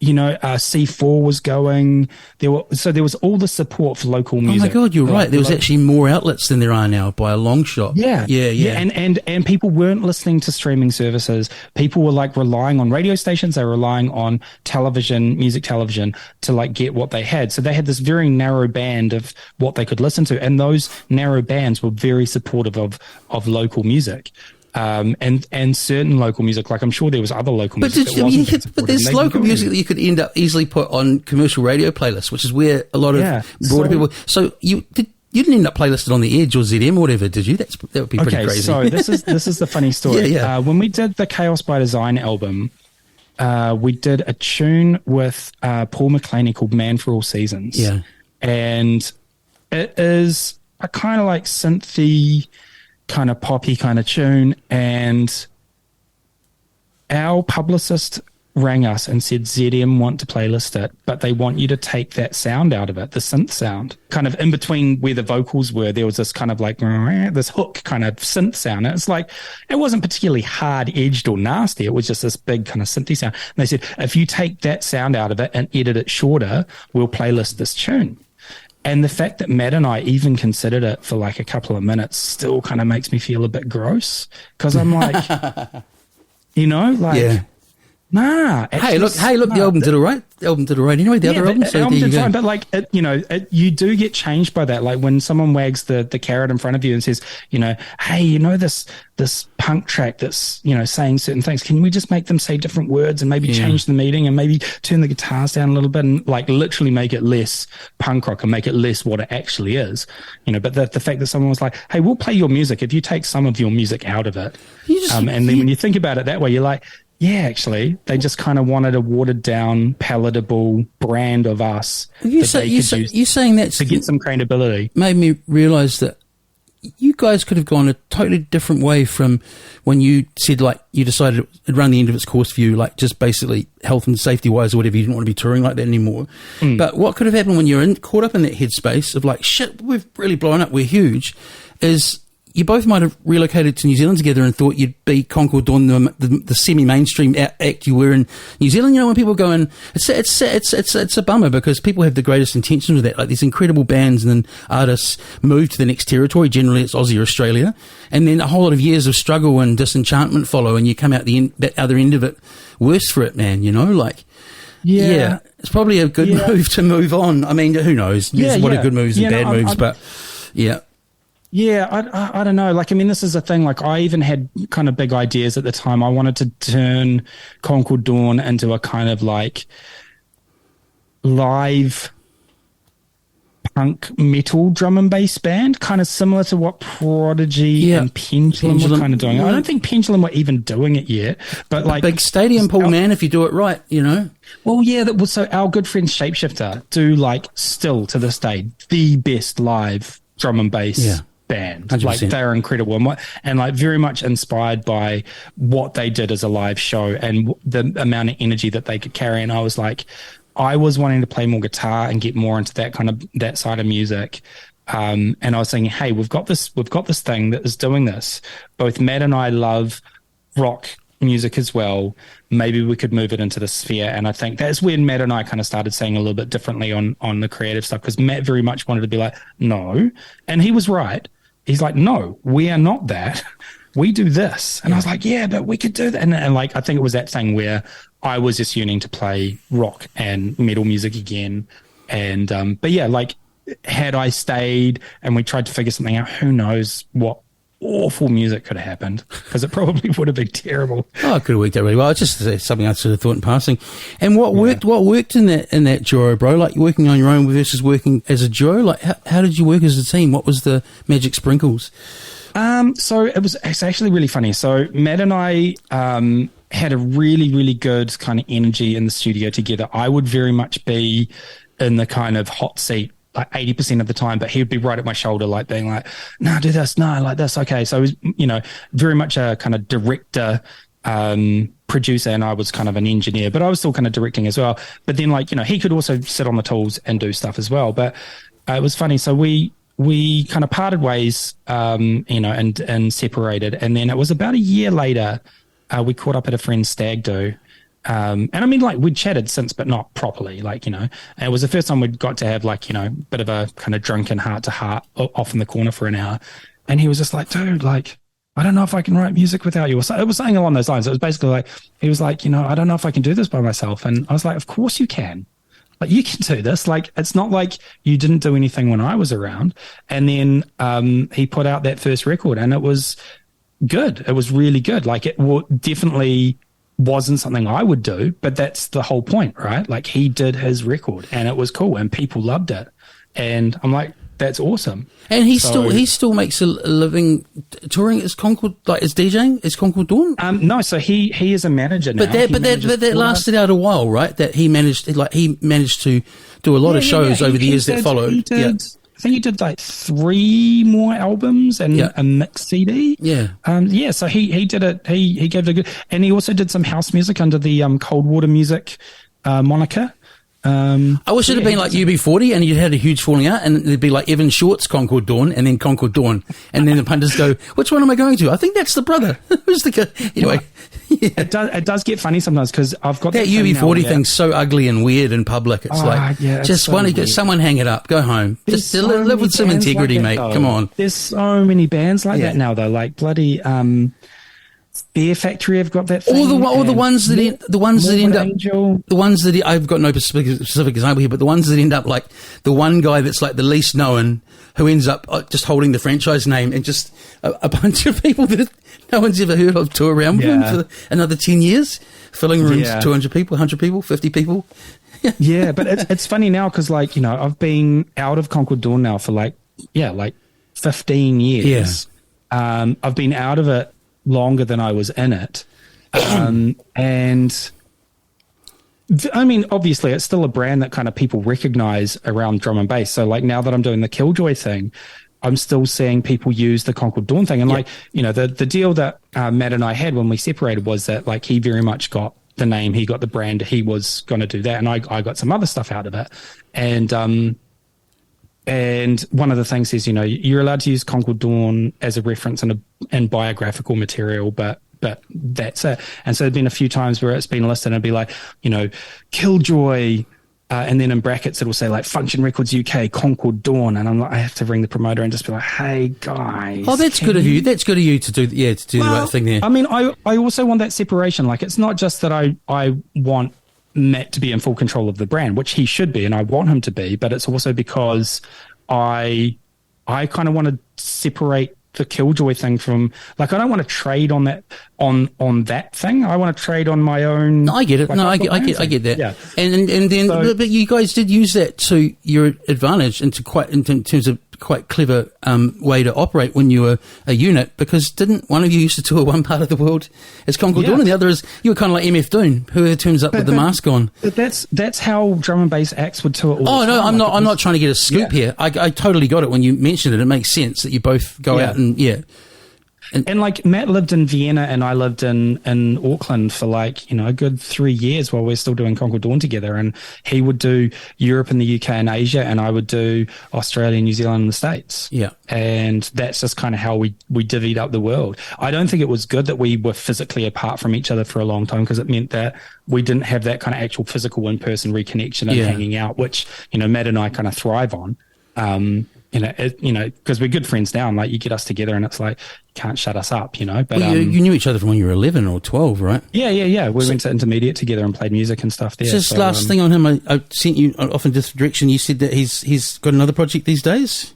you know, C4 was going. There was all the support for local music. Oh my God, you're right. There was actually more outlets than there are now by a long shot. Yeah. And people weren't listening to streaming services. People were like relying on radio stations. They were relying on television, music television, to like get what they had. So they had this very narrow band of what they could listen to, and those narrow bands were very supportive of local music. And certain local music, like I'm sure there was other local music. But there's local music that you could end up easily put on commercial radio playlists, which is where a lot of broader people. So you didn't end up playlisted on the Edge or ZM or whatever, did you? That would be pretty crazy. So this is the funny story. When we did the Chaos by Design album, we did a tune with Paul McClaney called Man for All Seasons. Yeah, and it is a kind of like synthy, kind of poppy kind of tune, and our publicist rang us and said ZM want to playlist it, but they want you to take that sound out of it, the synth sound, kind of in between where the vocals were. There was this kind of like this hook kind of synth sound. And it's like, it wasn't particularly hard edged or nasty. It was just this big kind of synthy sound. And they said, if you take that sound out of it and edit it shorter, we'll playlist this tune. And the fact that Matt and I even considered it for like a couple of minutes still kind of makes me feel a bit gross, because I'm like, you know, like, nah. Hey, look, the album did all right. The album did all right anyway, the other album. So album there you go. Fine, but like, you do get changed by that. Like when someone wags the carrot in front of you and says, you know, hey, you know, this punk track that's, you know, saying certain things, can we just make them say different words and maybe change the meaning and maybe turn the guitars down a little bit and like literally make it less punk rock and make it less what it actually is, you know? But the fact that someone was like, hey, we'll play your music if you take some of your music out of it. And then when you think about it that way, you're like, yeah, actually, they just kind of wanted a watered down, palatable brand of us. You saying that to get some credibility made me realise that you guys could have gone a totally different way from when you said, like, you decided it'd run the end of its course for you, like just basically health and safety wise or whatever. You didn't want to be touring like that anymore. But what could have happened when you're caught up in that headspace of like, shit, we've really blown up, we're huge, is you both might have relocated to New Zealand together and thought you'd be Concord Dawn, the semi-mainstream act you were in New Zealand. You know, when people go in, it's a bummer because people have the greatest intentions with that. Like these incredible bands and then artists move to the next territory. Generally, it's Aussie or Australia, and then a whole lot of years of struggle and disenchantment follow, and you come out that other end of it worse for it, man. You know, like. Yeah, it's probably a good move to move on. I mean, who knows? What are good moves and bad moves, but yeah. Yeah, I don't know. Like, I mean, this is a thing. Like, I even had kind of big ideas at the time. I wanted to turn Concord Dawn into a kind of like live punk metal drum and bass band, kind of similar to what Prodigy and Pendulum were kind of doing. I don't think Pendulum were even doing it yet, but like big stadium pool, man, if you do it right, you know. Well, yeah, that was so our good friend Shapeshifter do like still to this day the best live drum and bass band. 100%. Like they're incredible and like very much inspired by what they did as a live show and the amount of energy that they could carry. And I was like, I was wanting to play more guitar and get more into that side of music. And I was thinking, hey, we've got this thing that is doing this. Both Matt and I love rock music as well. Maybe we could move it into the sphere. And I think that's when Matt and I kind of started saying a little bit differently on the creative stuff, because Matt very much wanted to be like, no. And he was right. He's like, no, we are not that. We do this. And I was like, yeah, but we could do that. And like, I think it was that thing where I was just yearning to play rock and metal music again. And, but yeah, like had I stayed and we tried to figure something out, who knows what awful music could have happened, because it probably would have been terrible. Oh, it could have worked out really well. It's just something I sort of thought in passing. And what worked in that duo, bro? Like working on your own versus working as a duo? Like how did you work as a team? What was the magic sprinkles? So it's actually really funny. So Matt and I had a really, really good kind of energy in the studio together. I would very much be in the kind of hot seat like 80% of the time, but he would be right at my shoulder, like being like, no, do this, no, like this. Okay. So it was, you know, very much a kind of director, producer, and I was kind of an engineer, but I was still kind of directing as well. But then like, you know, he could also sit on the tools and do stuff as well. But it was funny. So we kind of parted ways, you know, and separated. And then it was about a year later, we caught up at a friend's stag do. And I mean, like we'd chatted since, but not properly, like, you know, and it was the first time we'd got to have like, you know, a bit of a kind of drunken heart to heart off in the corner for an hour. And he was just like, dude, like, I don't know if I can write music without you. It was something along those lines. It was basically like, he was like, you know, I don't know if I can do this by myself. And I was like, of course you can. Like, you can do this. Like, it's not like you didn't do anything when I was around. And then he put out that first record and it was good. It was really good. Like, it definitely wasn't something I would do, but that's the whole point, right? Like, he did his record and it was cool and people loved it. And I'm like, that's awesome. And he still makes a living touring as Concord, like as DJing, as Concord Dawn. No, so he is a manager now. But that lasted out a while, right? That he managed to do a lot of shows over the years that followed. I think he did like 3 more albums and a mixed CD. Yeah. So he did it. He gave it a good, and he also did some house music under the Cold Water Music moniker. I wish it had been like UB40 and you'd had a huge falling out and there'd be like Evan Short's Concord Dawn and then Concord Dawn and then the punters go, which one am I going to? I think that's the brother. Who's the guy? Anyway. Yeah. It does get funny sometimes because I've got that UB40 thing's so ugly and weird in public. It's just so want to someone hang it up, go home. Just so live with some integrity, like mate. Come on. There's so many bands like that now, though. Like bloody Beer Factory have got that thing. Or the ones that end up, the ones that I've got no specific example here, but the ones that end up like the one guy that's like the least known, who ends up just holding the franchise name, and just a bunch of people that no one's ever heard of tour around with him for another 10 years, filling rooms, 200 people, 100 people, 50 people. Yeah, but it's funny now because, like, you know, I've been out of Concord Dawn now for like 15 years. Yeah. I've been out of it longer than I was in it. And I mean, obviously it's still a brand that kind of people recognize around drum and bass. So like now that I'm doing the Killjoy thing, I'm still seeing people use the Concord Dawn thing. And like, you know, the deal that Matt and I had when we separated was that like he very much got the name, he got the brand, he was going to do that. And I got some other stuff out of it. And one of the things is, you know, you're allowed to use Concord Dawn as a reference and biographical material, but that's it. And so there've been a few times where it's been listed and it'd be like, you know, Killjoy, and then in brackets it'll say like Function Records UK, Concord Dawn, and I'm like, I have to ring the promoter and just be like, hey guys. Oh, that's good of you. That's good of you to do the right thing there. I mean, I also want that separation. Like, it's not just that I want Matt to be in full control of the brand, which he should be, and I want him to be, but it's also because I kind of want to separate the Killjoy thing from, like, I don't want to trade on that on that thing. I want to trade on my own. No, I get it. like, No, I get that. Yeah. And then, So- but you guys did use that to your advantage in terms of quite clever way to operate when you were a unit, because didn't one of you used to tour one part of the world as Concord Dawn and the other is you were kind of like MF Doom, who turns up with the mask on. But that's how drum and bass acts would tour all the Oh time. no, I'm Like, not trying to get a scoop here. I totally got it when you mentioned it. It makes sense that you both go out and And like Matt lived in Vienna and I lived in Auckland for like, you know, a good 3 years while we're still doing Concord Dawn together. And he would do Europe and the UK and Asia, and I would do Australia, New Zealand, and the States. Yeah. And that's just kind of how we divvied up the world. I don't think it was good that we were physically apart from each other for a long time, because it meant that we didn't have that kind of actual physical in-person reconnection and hanging out, which, you know, Matt and I kind of thrive on. Because we're good friends now, and like you get us together and it's like, you can't shut us up, you know. But well, you knew each other from when you were 11 or 12, right? Yeah. We went to intermediate together and played music and stuff there. Just last thing on him, I sent you off in this direction. You said that he's got another project these days.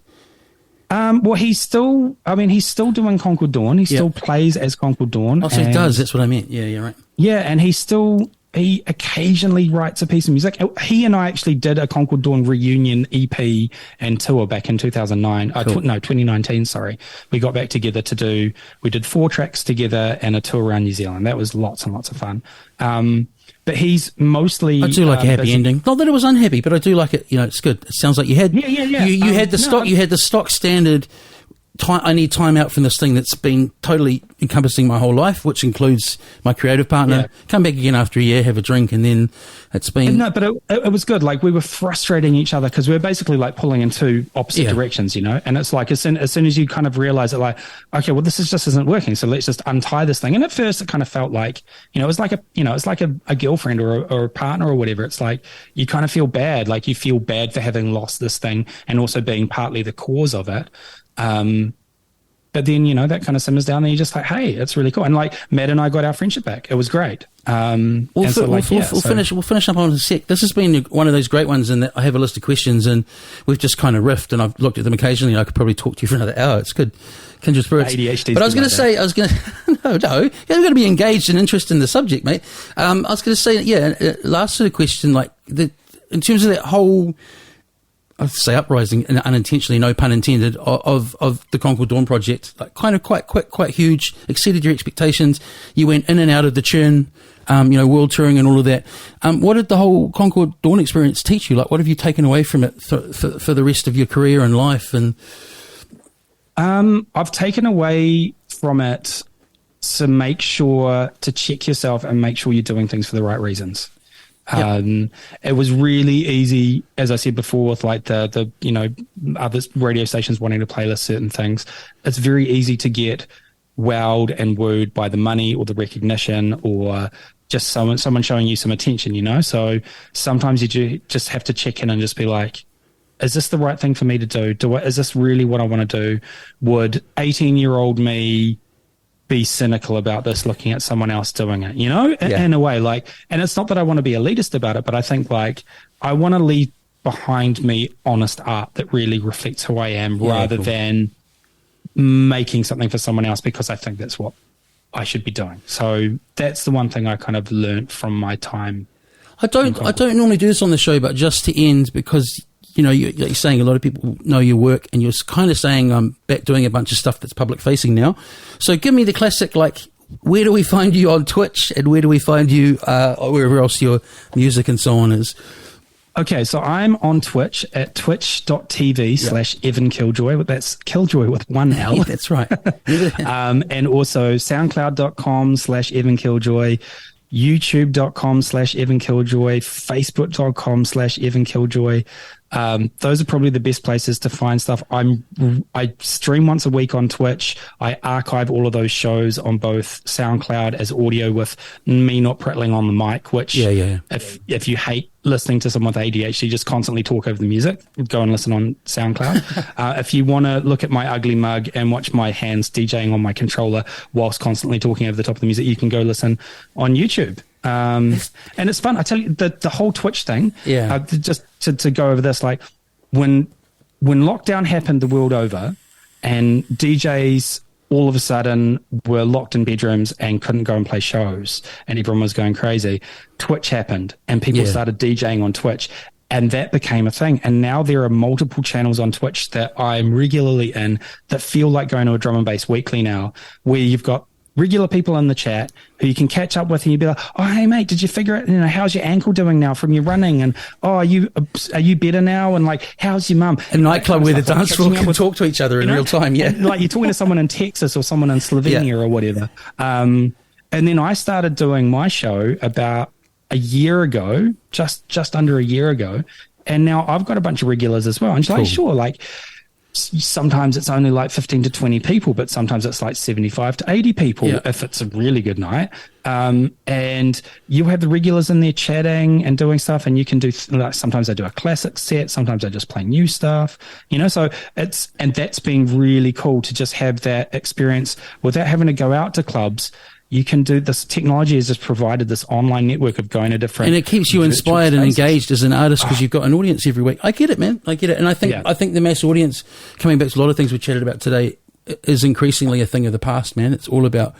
Well, he's still doing Concord Dawn. He still plays as Concord Dawn. Oh, so he does. That's what I meant. Yeah, right. Yeah, and he occasionally writes a piece of music. He and I actually did a Concord Dawn reunion EP and tour back in 2009. Cool. 2019, sorry. We got back together we did 4 tracks together and a tour around New Zealand. That was lots and lots of fun. But he's mostly... I do like a happy ending. Not that it was unhappy, but I do like it. You know, it's good. It sounds like you had... Yeah. You had the stock. You had the stock standard... I need time out from this thing that's been totally encompassing my whole life, which includes my creative partner. Yeah. Come back again after a year, have a drink, and then it's been... No, but it was good. Like, we were frustrating each other because we were basically like pulling in two opposite directions, you know? And it's like, as soon as you kind of realize it, like, okay, well, this just isn't working. So let's just untie this thing. And at first it kind of felt like, you know, it's like a girlfriend or a partner or whatever. It's like, you kind of feel bad. Like, you feel bad for having lost this thing and also being partly the cause of it. But then, you know, that kind of simmers down and you're just like, hey, it's really cool. And like, Matt and I got our friendship back. It was great. We'll finish up on a sec. This has been one of those great ones, and I have a list of questions, and we've just kind of riffed, and I've looked at them occasionally. I could probably talk to you for another hour. It's good. Kindred spirits. ADHD. But I was going to say, no, you've got to be engaged and interested in the subject, mate. I was going to say, last sort of question, like, in terms of that whole... I'd say uprising, and unintentionally, no pun intended, of the Concord Dawn project, like kind of quite huge, exceeded your expectations. You went in and out of the churn, world touring and all of that. What did the whole Concord Dawn experience teach you? Like, what have you taken away from it for the rest of your career and life? And I've taken away from it to make sure to check yourself and make sure you're doing things for the right reasons. It was really easy, as I said before, with like the other radio stations wanting to playlist certain things. It's very easy to get wowed and wooed by the money or the recognition or just someone showing you some attention, you know? So sometimes you just have to check in and just be like, is this the right thing for me to do? Is this really what I want to do? Would 18-year-old me be cynical about this looking at someone else doing it, you know, in a way, like, and it's not that I want to be elitist about it, but I think like I want to leave behind me honest art that really reflects who I am rather than making something for someone else because I think that's what I should be doing. So that's the one thing I kind of learned from my time. I don't normally do this on the show, but just to end, because you know, you're saying a lot of people know your work, and you're kind of saying I'm back doing a bunch of stuff that's public facing now. So give me the classic, like, where do we find you on Twitch, and where do we find you wherever else your music and so on is? Okay, so I'm on Twitch at twitch.tv/Evan Killjoy. That's Killjoy with one L. Yeah, that's right. And also soundcloud.com/Evan Killjoy. youtube.com/Evan Killjoy, facebook.com/Evan Killjoy. Those are probably the best places to find stuff. I stream once a week on Twitch. I archive all of those shows on both SoundCloud as audio with me not prattling on the mic, which if you hate listening to someone with ADHD just constantly talk over the music, go and listen on SoundCloud. If you want to look at my ugly mug and watch my hands DJing on my controller whilst constantly talking over the top of the music, you can go listen on YouTube. And it's fun. I tell you, the whole Twitch thing, just to go over this, like when lockdown happened the world over and DJs all of a sudden were locked in bedrooms and couldn't go and play shows, and everyone was going crazy. Twitch happened, and people started DJing on Twitch, and that became a thing. And now there are multiple channels on Twitch that I'm regularly in that feel like going to a Drum and Bass Weekly now, where you've got regular people in the chat who you can catch up with, and you'd be like, oh, hey mate, did you figure it? How's your ankle doing now from your running? And are you better now? And like, how's your mum? A nightclub where the dance floor can talk to each other in real time. Yeah. Like you're talking to someone in Texas or someone in Slovenia or whatever. And then I started doing my show about a year ago, just under a year ago. And now I've got a bunch of regulars as well. And she's like, sure, like, sometimes it's only like 15 to 20 people, but sometimes it's like 75 to 80 people if it's a really good night. And you have the regulars in there chatting and doing stuff, and you can do like, sometimes I do a classic set, sometimes I just play new stuff, so that's been really cool to just have that experience without having to go out to clubs. You can do this. Technology has just provided this online network of going to different, and it keeps you inspired and engaged as an artist because you've got an audience every week. I get it, man. I get it, and I think the mass audience, coming back to a lot of things we chatted about today, is increasingly a thing of the past, man. It's all about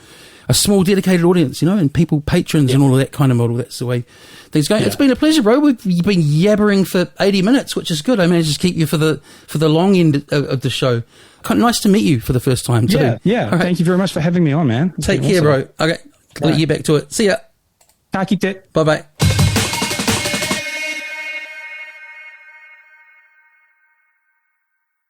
a small dedicated audience, and people, patrons, and all of that kind of model. That's the way things go. Yeah. It's been a pleasure, bro. We've been yabbering for 80 minutes, which is good. I managed to keep you for the long end of the show. Nice to meet you for the first time too. Yeah. Right. Thank you very much for having me on, man. Take care, bro. Okay, let you get back to it. See ya. Ka kite. Bye bye.